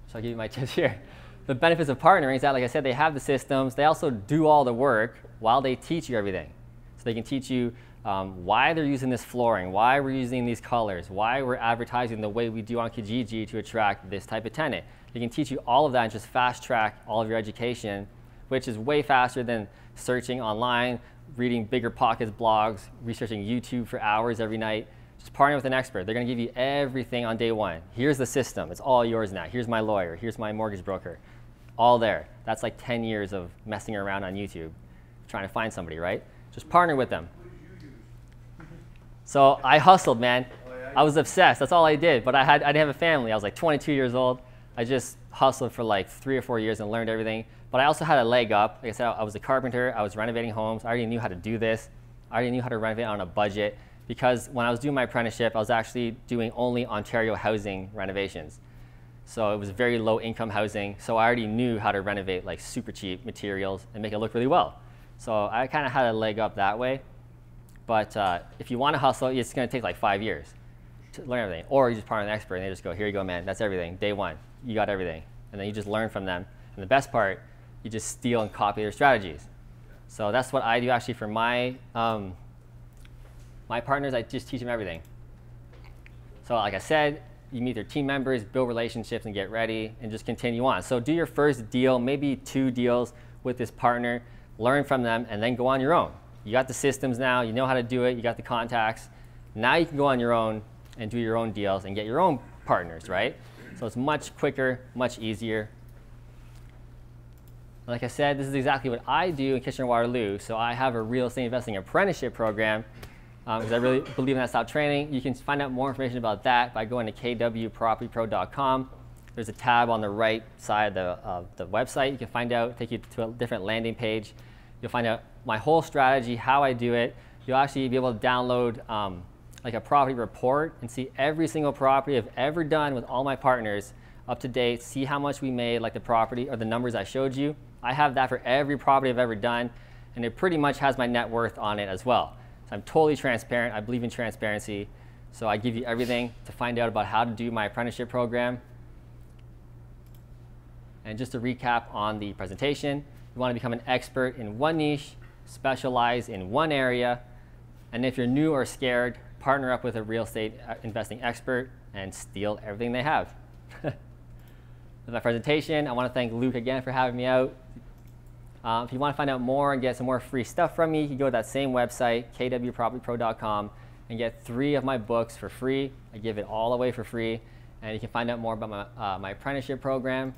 So I'll give you my tips here. The benefits of partnering is that, like I said, they have the systems. They also do all the work while they teach you everything. So they can teach you why they're using this flooring, why we're using these colors, why we're advertising the way we do on Kijiji to attract this type of tenant. They can teach you all of that and just fast track all of your education, which is way faster than searching online, reading Bigger Pockets blogs, researching YouTube for hours every night. Just partner with an expert. They're going to give you everything on day one. Here's the system. It's all yours now. Here's my lawyer. Here's my mortgage broker. all there. That's like 10 years of messing around on YouTube, trying to find somebody, right? Just partner with them. So I hustled, man. I was obsessed. That's all I did. But I didn't have a family. I was like 22 years old. I just hustled for like 3 or 4 years and learned everything. But I also had a leg up. Like I said, I was a carpenter. I was renovating homes. I already knew how to do this. I already knew how to renovate on a budget, because when I was doing my apprenticeship, I was actually doing only Ontario housing renovations. So it was very low income housing. So I already knew how to renovate like super cheap materials and make it look really well. So I kind of had a leg up that way. But if you want to hustle, it's going to take like 5 years to learn everything. Or you just partner with an expert and they just go, here you go, man, that's everything. Day one, you got everything. And then you just learn from them. And the best part, you just steal and copy their strategies. So that's what I do actually for my partners. I just teach them everything. So like I said, you meet their team members, build relationships, and get ready, and just continue on. So do your first deal, maybe 2 deals with this partner, learn from them, and then go on your own. You got the systems now, you know how to do it, you got the contacts. Now you can go on your own and do your own deals and get your own partners, right? So it's much quicker, much easier. Like I said, this is exactly what I do in Kitchener-Waterloo. So I have a real estate investing apprenticeship program, because I really believe in that style training. You can find out more information about that by going to kwpropertypro.com. There's a tab on the right side of the website. You can find out, take you to a different landing page. You'll find out my whole strategy, how I do it. You'll actually be able to download like a property report and see every single property I've ever done with all my partners up to date, see how much we made, like the property or the numbers I showed you. I have that for every property I've ever done, and it pretty much has my net worth on it as well. So I'm totally transparent. I believe in transparency. So I give you everything to find out about how to do my apprenticeship program. And just to recap on the presentation, you want to become an expert in one niche, specialize in one area, and if you're new or scared, partner up with a real estate investing expert and steal everything they have. With my presentation, I want to thank Luke again for having me out. If you want to find out more and get some more free stuff from me, you can go to that same website, kwpropertypro.com, and get 3 of my books for free. I give it all away for free. And you can find out more about my apprenticeship program.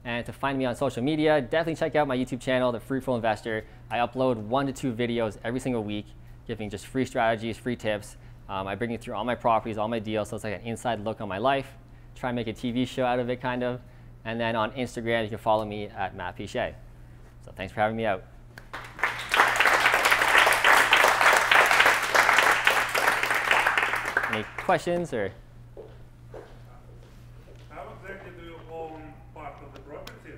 And to find me on social media, definitely check out my YouTube channel, The Fruitful Investor. I upload 1 to 2 videos every single week, giving just free strategies, free tips. I bring you through all my properties, all my deals, so it's like an inside look on my life. Try and make a TV show out of it, kind of. And then on Instagram, you can follow me at Matt Piche. So thanks for having me out. Any questions or? How exactly do you own part of the property?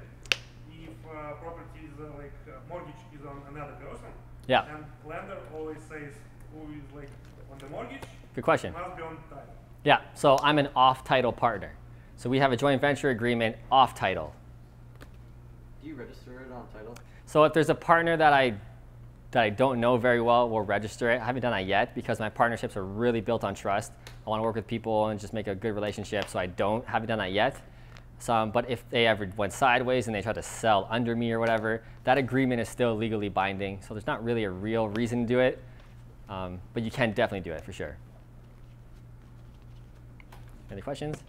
If property is like mortgage is on another person, Yeah. and lender always says who is like on the mortgage. Good question. Must be on title. Yeah, so I'm an off-title partner. So we have a joint venture agreement off-title. Do you register it on title? So if there's a partner that I don't know very well, we'll register it. I haven't done that yet because my partnerships are really built on trust. I want to work with people and just make a good relationship, so haven't done that yet. But if they ever went sideways and they tried to sell under me or whatever, that agreement is still legally binding. So there's not really a real reason to do it, but you can definitely do it for sure. Any questions?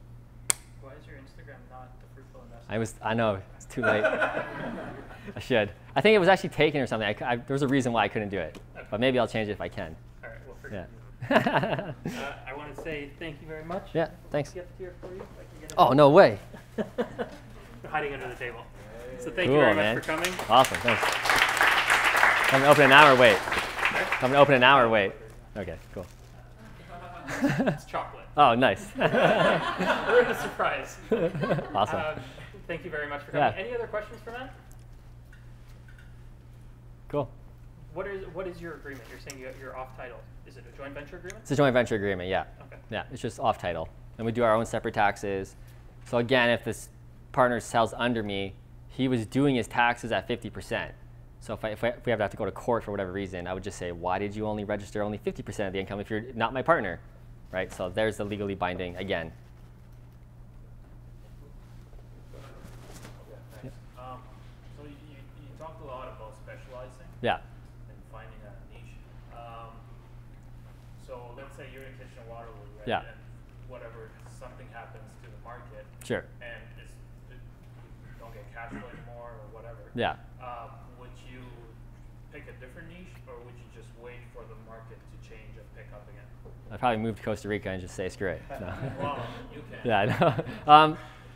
Why is your Instagram not The Fruitful Investor? I know, it's too late. I should. I think it was actually taken or something. There was a reason why I couldn't do it, but maybe I'll change it if I can. All right, well, forgive me. I want to say thank you very much. Yeah, thanks. Gift here for you. If I can get it. Oh, no way. Hiding under the table. So thank Cool, you very man. much for coming. Awesome, thanks. I'm gonna open an hour, wait. I'm gonna open an hour, wait. Okay, cool. It's chocolate. Oh, nice. We're in a surprise. Awesome. Thank you very much for coming. Yeah. Any other questions for Matt? Cool. What is your agreement? You're saying you're off title. Is it a joint venture agreement? It's a joint venture agreement, yeah. Okay. Yeah, it's just off title. And we do our own separate taxes. So again, if this partner sells under me, he was doing his taxes at 50%. So if we have to go to court for whatever reason, I would just say, why did you only register only 50% of the income if you're not my partner? Right? So there's the legally binding again. So you talked a lot about specializing. Yeah. And finding a niche. So let's say you're in Kitchener-Waterloo, right? Yeah. And whatever, something happens to the market. Sure. And you don't get cash flowing more or whatever. Yeah. Would you pick a different niche, or would you just wait for the market to change and pick up again? I'd probably move to Costa Rica and just say screw it. No. Well, you can. Yeah, I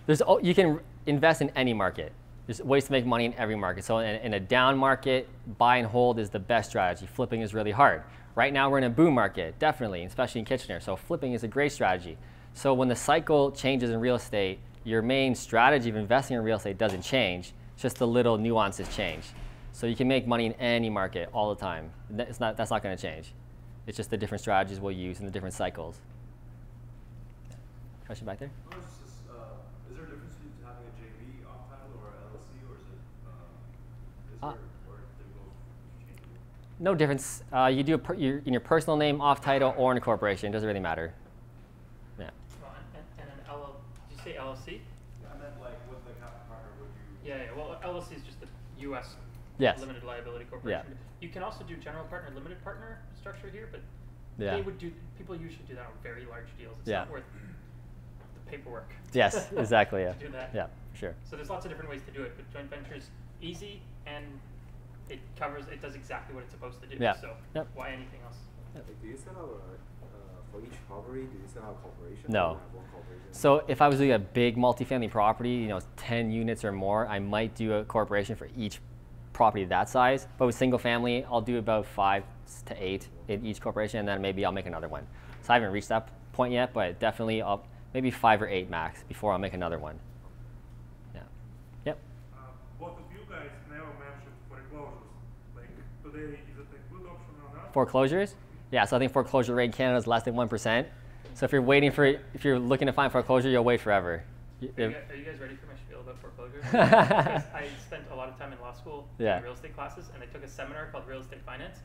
know. You can invest in any market. There's ways to make money in every market. So in a down market, buy and hold is the best strategy. Flipping is really hard. Right now we're in a boom market, definitely, especially in Kitchener. So flipping is a great strategy. So when the cycle changes in real estate, your main strategy of investing in real estate doesn't change. It's just the little nuances change. So you can make money in any market all the time. That's not going to change. It's just the different strategies we'll use in the different cycles. Question back there? Is there a difference between having a JV off title or an LLC, or is it or they both change? No difference. You do in your personal name, off title, or in a corporation. It doesn't really matter. Yeah. Well, and an LL, did you say LLC? I meant like with the capital partner, would you? Yeah. Well, LLC is just the U.S. Yes. limited liability corporation. Yeah. You can also do general partner, limited partner structure here, but Yeah. they would do. People usually do that on very large deals. It's Yeah. not worth the paperwork. Yes, exactly. Yeah. to do that. Yeah, for sure. So there's lots of different ways to do it, but joint venture is easy and it does exactly what it's supposed to do. Yeah. So Yep. why anything else? Like, do you set up for each property? Do you set up a corporation? No. Or you have one corporation? So if I was doing a big multifamily property, 10 units or more, I might do a corporation for each property that size. But with single family, I'll do about 5 to 8 in each corporation, and then maybe I'll make another one. So I haven't reached that point yet, but definitely maybe 5 or 8 max before I'll make another one. Yeah. Yep. Both of you guys never mentioned foreclosures. Like today, is it a good option or not? Foreclosures? Yeah, so I think foreclosure rate in Canada is less than 1%. So if you're looking to find foreclosure, you'll wait forever. Are you guys ready for my spiel about foreclosures? Because I spent a lot of time in law school Yeah. in real estate classes, and I took a seminar called Real Estate Finance.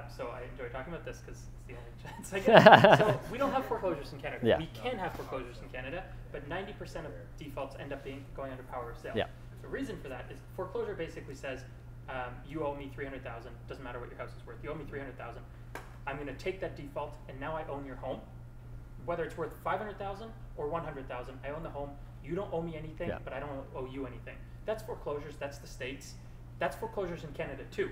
So I enjoy talking about this because it's the only chance I get. So we don't have foreclosures in Canada. Yeah. We can have foreclosures in Canada, but 90% of defaults end up going under power of sale. Yeah. The reason for that is foreclosure basically says, you owe me $300,000. Doesn't matter what your house is worth. You owe me $300,000. I'm going to take that default, and now I own your home. Whether it's worth $500,000 or $100,000, I own the home. You don't owe me anything, Yeah. but I don't owe you anything. That's foreclosures. That's the states. That's foreclosures in Canada too.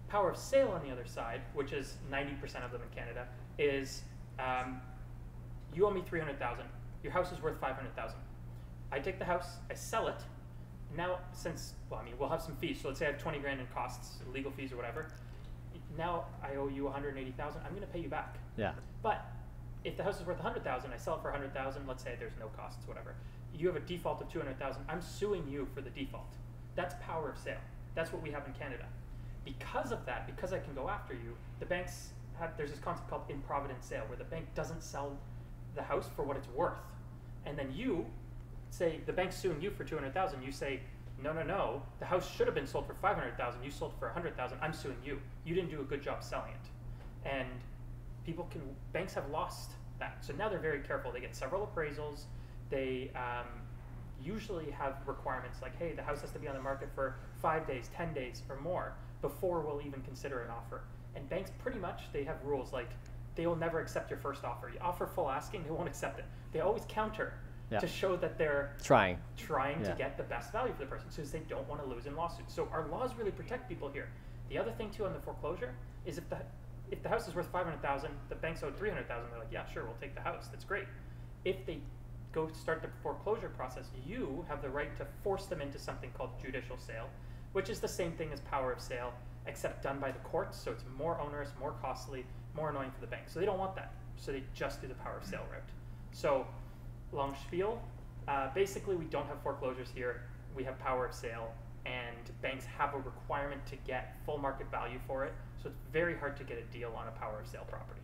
Power of sale on the other side, which is 90% of them in Canada, is you owe me $300,000. Your house is worth $500,000. I take the house, I sell it. Now, we'll have some fees. So let's say I have 20 grand in costs, legal fees or whatever. Now I owe you 180,000. I'm going to pay you back. Yeah. But if the house is worth 100,000, I sell it for 100,000. Let's say there's no costs, whatever. You have a default of 200,000. I'm suing you for the default. That's power of sale. That's what we have in Canada. Because of that, because I can go after you, the banks there's this concept called improvident sale, where the bank doesn't sell the house for what it's worth, and then you say the bank's suing you for 200,000. You say, no, the house should have been sold for 500,000. You sold for 100,000. I'm suing you. You didn't do a good job selling it, and banks have lost that. So now they're very careful. They get several appraisals. They usually have requirements like, hey, the house has to be on the market for 5 days, 10 days, or more before we'll even consider an offer. And banks pretty much, they have rules like they will never accept your first offer. You offer full asking, they won't accept it. They always counter to show that they're trying to get the best value for the person, since they don't want to lose in lawsuits. So our laws really protect people here. The other thing too on the foreclosure is if the house is worth 500,000, the bank's owed 300,000. They're like, yeah, sure, we'll take the house. That's great. If they go to start the foreclosure process, you have the right to force them into something called judicial sale, which is the same thing as power of sale, except done by the courts. So it's more onerous, more costly, more annoying for the bank. So they don't want that. So they just do the power of sale route. So long spiel, basically we don't have foreclosures here. We have power of sale, and banks have a requirement to get full market value for it. So it's very hard to get a deal on a power of sale property.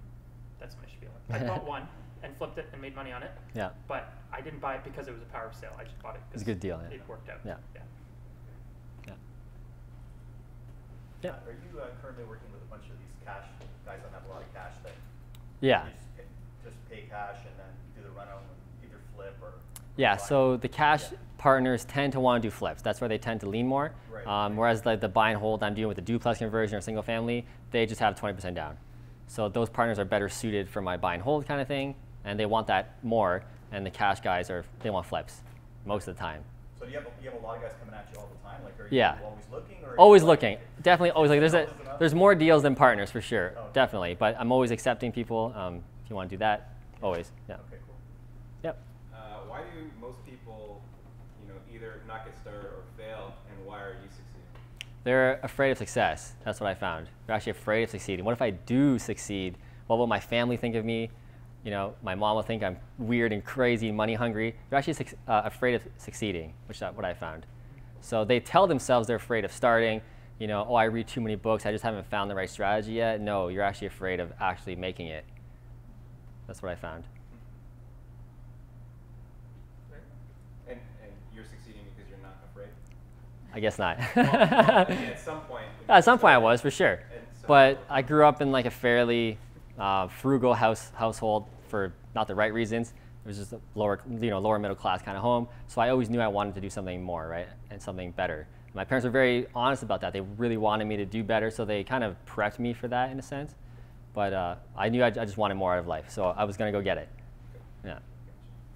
That's my spiel. I bought one and flipped it and made money on it. Yeah. But I didn't buy it because it was a power of sale. I just bought it because it's a good deal. It worked out. Yeah. Yeah. Are you currently working with a bunch of these cash guys that have a lot of cash that you just pay cash and then do the run-out and either flip or so the cash partners tend to want to do flips. That's where they tend to lean more. Right. Whereas like the buy and hold I'm doing with the duplex conversion or single family, they just have 20% down. So those partners are better suited for my buy and hold kind of thing, and they want that more. And the cash guys they want flips most of the time. So do you have a lot of guys coming at you all the time? Like, are Yeah. you always looking? Or Always looking. Definitely always looking. There's more deals than partners for sure. Oh, okay. Definitely. But I'm always accepting people. If you want to do that, always. Yeah. Okay, cool. Yep. Why do most people, either not get started or fail, and why are you succeeding? They're afraid of success. That's what I found. They're actually afraid of succeeding. What if I do succeed? What will my family think of me? My mom will think I'm weird and crazy, money hungry. They're actually afraid of succeeding, which is what I found. So they tell themselves they're afraid of starting. Oh, I read too many books. I just haven't found the right strategy yet. No, you're actually afraid of actually making it. That's what I found. And you're succeeding because you're not afraid? I guess not. At some point. At some point I was, for sure. But I grew up in like a fairly frugal household for not the right reasons. It was just a lower middle class kind of home. So I always knew I wanted to do something more, right, and something better. My parents were very honest about that. They really wanted me to do better, so they kind of prepped me for that in a sense. But I knew I just wanted more out of life, so I was going to go get it. Yeah.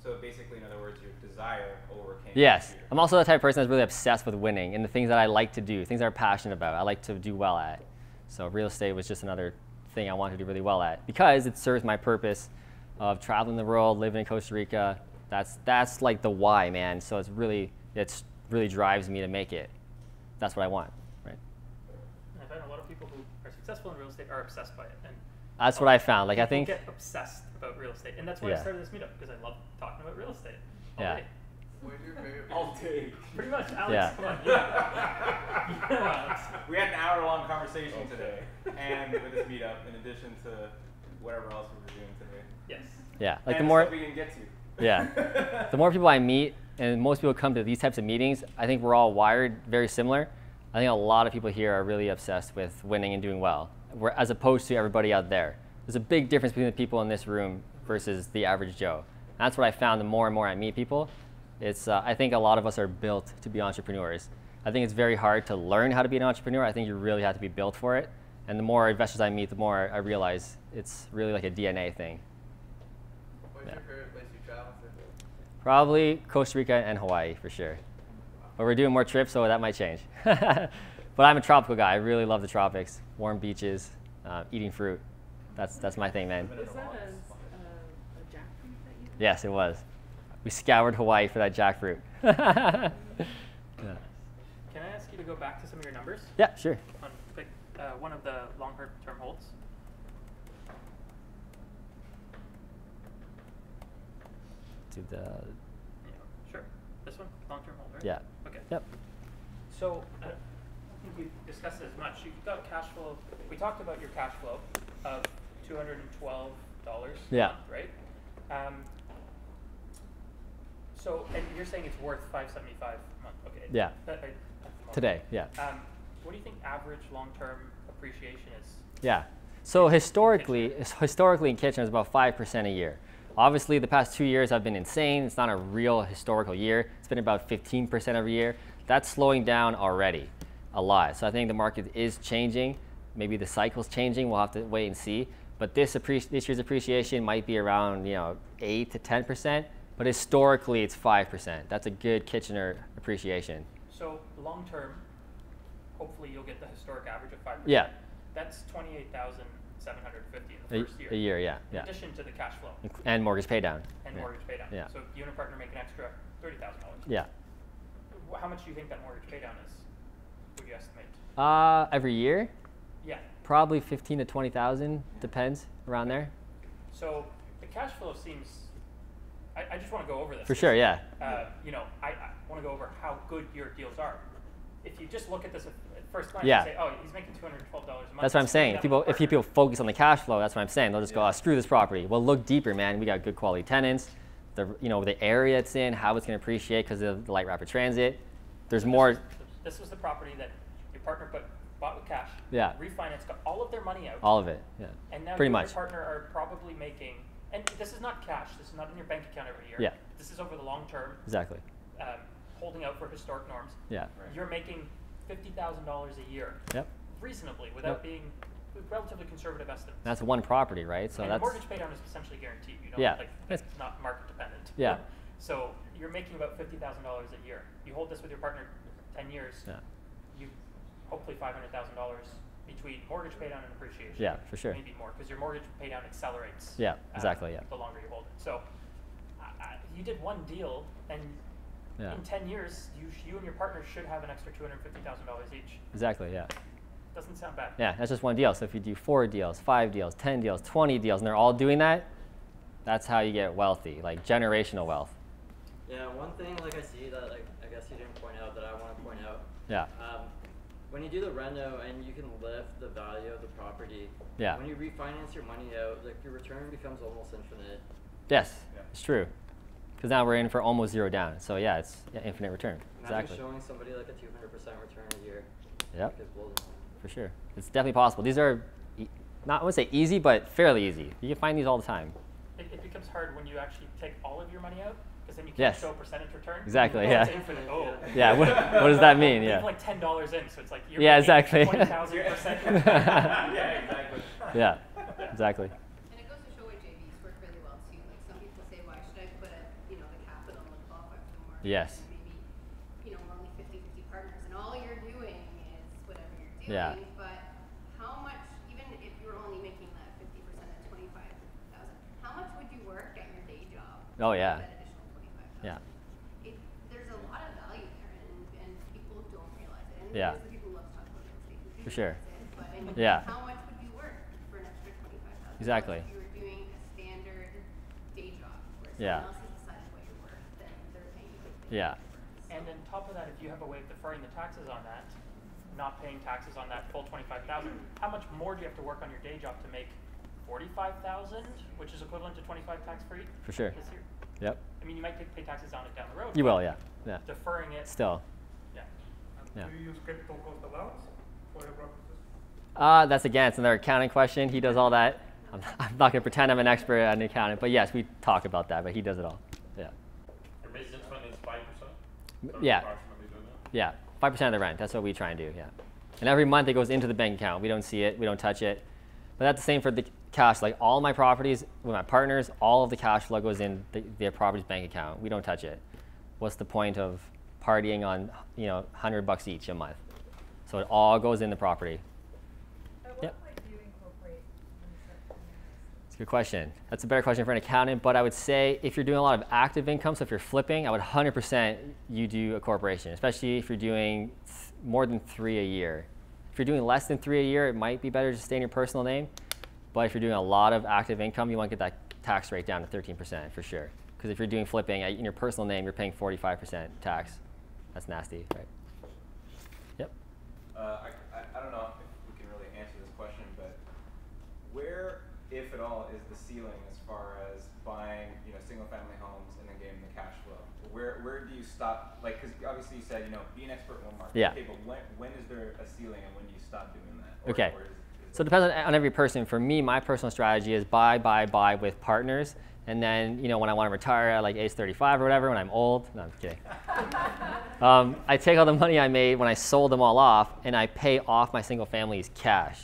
So basically, in other words, your desire overcame. Yes. I'm also the type of person that's really obsessed with winning and the things that I like to do, things that I'm passionate about, I like to do well at. So real estate was just another thing I wanted to do really well at because it serves my purpose of traveling the world, living in Costa Rica. That's like the why, man. So it really drives me to make it. That's what I want, right? I find a lot of people who are successful in real estate are obsessed by it, and that's what I found. Like I think get obsessed about real estate, and that's why I started this meetup because I love talking about real estate all day. Where's your favorite? All day. Pretty much, Alex. Come on. Yeah. We had an hour-long conversation today, and with this meetup, in addition to whatever else we were doing today. Yes. Yeah, like and the more stuff we didn't get to. Yeah, the more people I meet, and most people come to these types of meetings, I think we're all wired very similar. I think a lot of people here are really obsessed with winning and doing well, as opposed to everybody out there. There's a big difference between the people in this room versus the average Joe. And that's what I found the more and more I meet people. I think a lot of us are built to be entrepreneurs. I think it's very hard to learn how to be an entrepreneur. I think you really have to be built for it. And the more investors I meet, the more I realize it's really like a DNA thing. What's your favorite place you travel to? Probably Costa Rica and Hawaii for sure. But we're doing more trips, so that might change. But I'm a tropical guy. I really love the tropics, warm beaches, eating fruit. That's my thing, man. Was that a jackfruit that you had? Yes, it was. We scoured Hawaii for that jackfruit. Yeah. Can I ask you to go back to some of your numbers? Yeah, sure. On one of the long-term holds. To the. Yeah, sure. This one, long-term hold, right? Yeah. Okay. Yep. So I don't think we discussed it as much. You've got cash flow. We talked about your cash flow of $212 Yeah. a month, right? So, and you're saying it's worth $575 a month, okay? Yeah. Today, yeah. What do you think average long-term appreciation is? Yeah. So historically in Kitchener, it's about 5% a year. Obviously, the past 2 years have been insane. It's not a real historical year. It's been about 15% every year. That's slowing down already a lot. So I think the market is changing. Maybe the cycle's changing. We'll have to wait and see. But this year's appreciation might be around 8 to 10%. But historically, it's 5%. That's a good Kitchener appreciation. So long term, hopefully you'll get the historic average of 5%. Yeah. That's $28,750 in the first year. A year, yeah. In addition to the cash flow. And mortgage pay down. And mortgage pay down. Yeah. So you and a partner make an extra $30,000. Yeah. How much do you think that mortgage pay down is? Would you estimate? Every year? Yeah. Probably 15 to 20,000, depends, around there. So the cash flow seems. I just want to go over this. For sure, yeah. I want to go over how good your deals are. If you just look at this at first glance and say, oh, he's making $212 a month. That's what I'm saying. If people focus on the cash flow, that's what I'm saying. They'll just go, screw this property. Well, look deeper, man. We got good quality tenants. The area it's in, how it's going to appreciate because of the light rapid transit. There's more. This was the property that your partner bought with cash. Yeah. Refinanced, got all of their money out. All of it, yeah. And now pretty you much. and your partner are probably making, and this is not cash. This is not in your bank account every year. Yeah. This is over the long term. Exactly. Holding out for historic norms. Yeah. Right. You're making $50,000 a year. Yep. Reasonably, without being relatively conservative estimates. That's one property, right? So and that's. The mortgage pay down is essentially guaranteed. You don't, yeah. It's not market dependent. Yeah. So you're making about $50,000 a year. You hold this with your partner 10 years. Yeah. You hopefully $500,000 between mortgage pay down and appreciation. Yeah, for sure. Maybe more, because your mortgage pay down accelerates. Yeah, exactly. Yeah. The longer you hold it. So you did one deal, and in 10 years, you and your partner should have an extra $250,000 each. Exactly. Yeah. Doesn't sound bad. Yeah, that's just one deal. So if you do 4 deals, 5 deals, 10 deals, 20 deals, and they're all doing that, that's how you get wealthy, like generational wealth. Yeah, one thing like I see that like I guess you didn't point out that I want to point out. Yeah. When you do the reno and you can lift the value of the property. Yeah. When you refinance your money out, like your return becomes almost infinite. Yes, it's true. Because now we're in for almost 0 down. So yeah, it's infinite return. Imagine Exactly. showing somebody like a 200% return a year. Yep. It blows them away. For sure. It's definitely possible. These are not, I wouldn't say easy, but fairly easy. You can find these all the time. It becomes hard when you actually take all of your money out, because then you can't show a percentage return. Exactly. Oh, Yeah. it's infinite. Oh. Yeah. What does that mean? Yeah. You have like $10 in, so it's like you're exactly. 20,000%. Yeah, exactly. Yeah. Exactly. And it goes to show why JVs work really well too. Like some people say, why should I put the capital and qualify for the mortgage? Yes. And maybe, we're only 50-50 partners, and all you're doing is whatever you're doing. Yeah. But how much, even if you're only making that 50% at $25,000, how much would you work at your day job? Oh yeah. For that additional $25,000? Yeah. There's a lot of value there, and people don't realize it. And Yeah. there's the people who love to talk about real estate who do For sure. realize it. But I mean, Yeah. how much would you work for an extra $25,000? Exactly. If you were doing a standard day job where Yeah. someone else has decided what you're worth, then they're paying you what they Yeah. And on top of that, if you have a way of deferring the taxes on that, not paying taxes on that full $25,000, how much more do you have to work on your day job to make $45,000, which is equivalent to 25 tax-free? For sure. This year? Yep. I mean, you might pay taxes on it down the road. You but will. Yeah. Yeah. Deferring it. Still. Yeah. Yeah. Do you use capital cost allowance for your properties? That's again, it's another accounting question. He does all that. I'm not going to pretend I'm an expert at an accountant, but yes, we talk about that, but he does it all. Yeah. Your maintenance fund is 5%? Yeah. Approximately doing that? Yeah. 5% of the rent. That's what we try and do. Yeah. And every month it goes into the bank account. We don't see it. We don't touch it. But that's the same for the cash. Like all my properties with my partners, all of the cash flow goes in their property's bank account. We don't touch it. What's the point of partying on $100 each a month? So it all goes in the property. At what point do you incorporate It's a good question. That's a better question for an accountant, but I would say if you're doing a lot of active income, so if you're flipping, I would 100% you do a corporation, especially if you're doing more than 3 a year. If you're doing less than 3 a year, it might be better to stay in your personal name, but if you're doing a lot of active income, you want to get that tax rate down to 13% for sure. Because if you're doing flipping in your personal name, you're paying 45% tax. That's nasty, right? Yep. I don't know if we can really answer this question, but where, if at all, is the ceiling as far as buying, single-family homes and then getting the cash flow? Where do you stop? Like, because obviously you said, be an expert in one market. Yeah. Okay, but when is there a ceiling and when do you stop doing that? Okay. So it depends on every person. For me, my personal strategy is buy with partners. And then, when I want to retire at like age 35 or whatever, when I'm old, no, I'm kidding. I take all the money I made when I sold them all off and I pay off my single family's cash.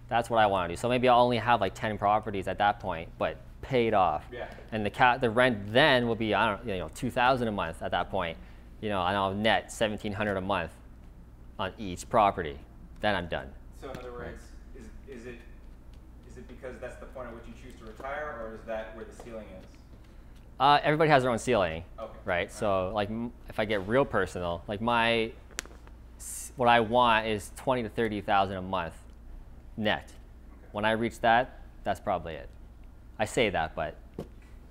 That's what I want to do. So maybe I'll only have like 10 properties at that point, but paid off. Yeah. And the rent then will be, $2,000 a month at that point. And I'll net $1,700 a month on each property. Then I'm done. So in other words, is it because that's the point at which you choose to retire, or is that where the ceiling is? Everybody has their own ceiling, okay. Right? So like if I get real personal, like what I want is $20,000 to $30,000 a month net. Okay. When I reach that, that's probably it. I say that, but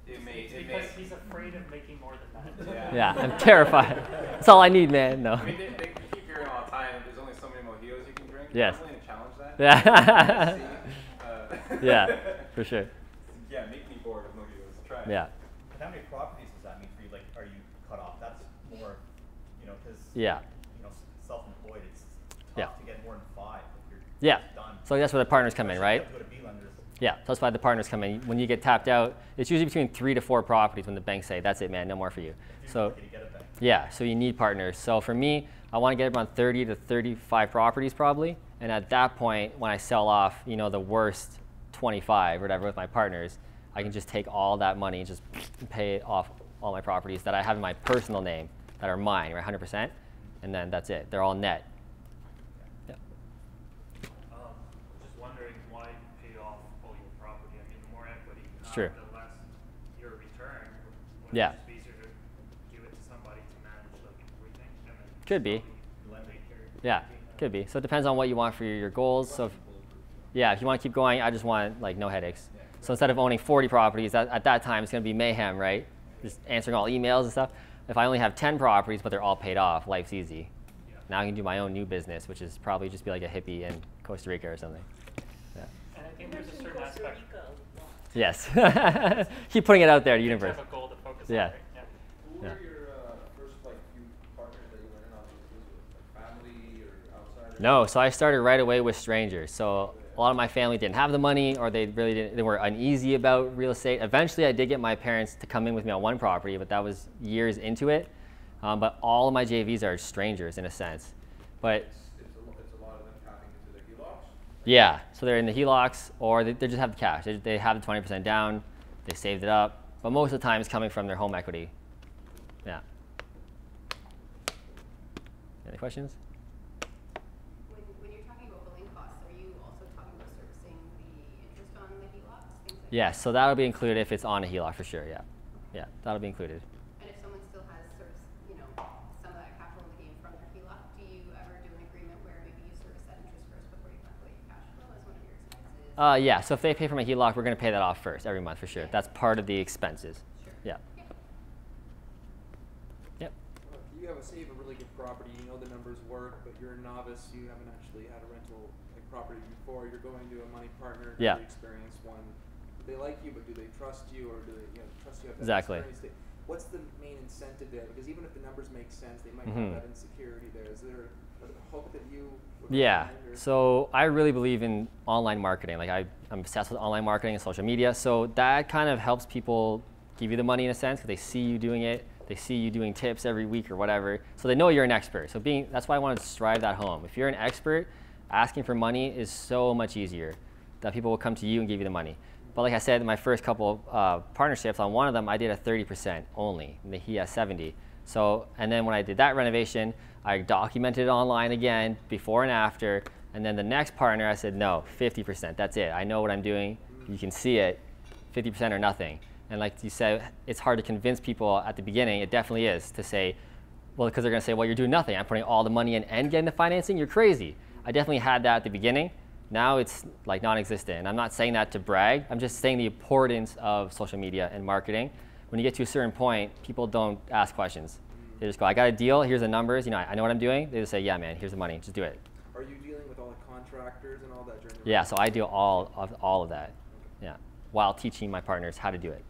it's because he's afraid of making more than that. Yeah, I'm terrified. That's all I need, man. No. I mean, they keep hearing all the time, there's only so many mojitos you can drink. Yes. I'm willing to challenge that. Yeah. Yeah, for sure. Yeah, make me bored of mojitos. Try it. Yeah. And how many properties does that mean for you? Like, are you cut off? That's more, because self-employed, it's tough to get more than 5 if you're done. So that's where the partners come in, right? You have to go to B-lenders. Yeah, that's why the partners come in. When you get tapped out, it's usually between 3 to 4 properties when the banks say, that's it, man, no more for you. So, yeah, so you need partners. So for me, I want to get around 30 to 35 properties probably. And at that point, when I sell off, the worst 25 or whatever with my partners, I can just take all that money and just pay it off all my properties that I have in my personal name that are mine, right, 100%, and then that's it. They're all net. Yeah. Just wondering why pay off all your property. I mean, the more equity you have, True. the less your return. Wouldn't Yeah. it just be easier to give it to somebody to manage like everything? And then Could be. Yeah, could be. So it depends on what you want for your goals. So, yeah, if you want to keep going, I just want like no headaches. So instead of owning 40 properties, at that time it's going to be mayhem, right? Just answering all emails and stuff. If I only have 10 properties, but they're all paid off, life's easy. Now I can do my own new business, which is probably just be like a hippie in Costa Rica or something. Yeah. And I think there's a certain aspect. Yes. Keep putting it out there to the universe. Have a goal to focus yeah. on, right? Yeah. Who were your first few partners that you went in on? Was it family or outsiders? No, so I started right away with strangers. So a lot of my family didn't have the money, or they were uneasy about real estate. Eventually I did get my parents to come in with me on one property, but that was years into it. But all of my JVs are strangers in a sense. But it's a lot of them tapping into the HELOCs? yeah, so they're in the HELOCs, or they just have the cash. They have the 20% down, they saved it up, but most of the time it's coming from their home equity. Yeah. Any questions? When you're talking about billing costs, are you also talking about servicing the interest on the HELOCs? Things like Yes, so that'll be included if it's on a HELOC for sure, yeah. Yeah, that'll be included. And if someone still has sort of, some of that capital in the game from their HELOC, do you ever do an agreement where maybe you service that interest first before you calculate your cash flow as one of your expenses? Yeah, so if they pay for my HELOC, we're going to pay that off first every month for sure. That's part of the expenses. Sure. Yeah. Yep. You say you have a really good property, you know the numbers work, but you're a novice, you haven't actually had a rental property before, you're going to a money partner, yeah. experienced one. Do they like you, but do they trust you, or do they trust you at that exactly. experience? What's the main incentive there? Because even if the numbers make sense, they might have that insecurity there. Is there a hope that you would Yeah, so I really believe in online marketing. Like I'm obsessed with online marketing and social media. So that kind of helps people give you the money in a sense, because they see you doing it. They see you doing tips every week or whatever. So they know you're an expert. So that's why I wanted to drive that home. If you're an expert, asking for money is so much easier. That people will come to you and give you the money. But like I said, in my first couple partnerships, on one of them, I did a 30% only, and he has 70. So, and then when I did that renovation, I documented it online again, before and after. And then the next partner, I said, no, 50%, that's it. I know what I'm doing. You can see it, 50% or nothing. And like you said, it's hard to convince people at the beginning. It definitely is to say, well, because they're going to say, well, you're doing nothing. I'm putting all the money in and getting the financing. You're crazy. I definitely had that at the beginning. Now it's like non-existent. And I'm not saying that to brag. I'm just saying the importance of social media and marketing. When you get to a certain point, people don't ask questions. They just go, I got a deal. Here's the numbers. I know what I'm doing. They just say, yeah, man, here's the money. Just do it. Are you dealing with all the contractors and all that during the Yeah, so I do all of that. Yeah, while teaching my partners how to do it.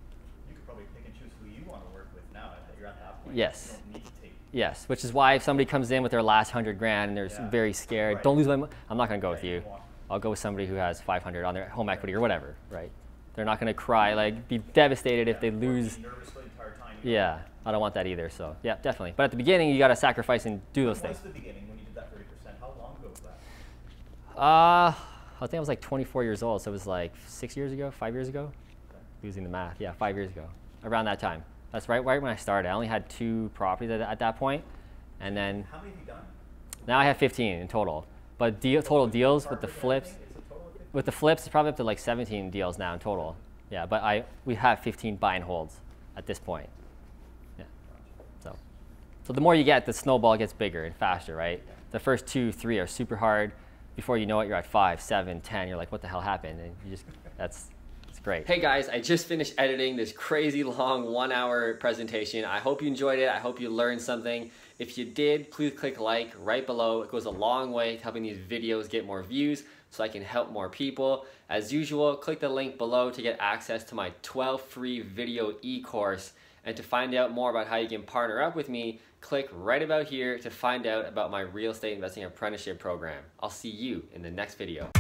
You could probably pick and choose who you want to work with now that you're at that point. Yes. You don't need to take. Yes, which is why if somebody comes in with their last 100 grand and they're very scared, don't lose my money, I'm not going to go with you. I'll go with somebody who has 500 on their home equity or whatever, right? They're not going to cry, like be devastated if they lose. Yeah, I don't want that either. So yeah, definitely. But at the beginning, you got to sacrifice and do those things. What's the beginning when you did that 30%? How long ago was that? I think I was like 24 years old, so it was like 6 years ago, 5 years ago. Losing the math, yeah, 5 years ago, around that time. That's right when I started. I only had 2 properties at that point, and then. How many have you done? Now I have 15 in total. But total deals with the flips, it's probably up to like 17 deals now in total. Yeah, but we have 15 buy and holds at this point. Yeah. So the more you get, the snowball gets bigger and faster, right? The first 2, 3 are super hard. Before you know it, you're at 5, 7, 10. You're like, what the hell happened? And you just it's great. Hey guys, I just finished editing this crazy long 1-hour presentation. I hope you enjoyed it. I hope you learned something. If you did, please click like right below. It goes a long way to helping these videos get more views so I can help more people. As usual, click the link below to get access to my 12 free video e-course. And to find out more about how you can partner up with me, click right about here to find out about my real estate investing apprenticeship program. I'll see you in the next video.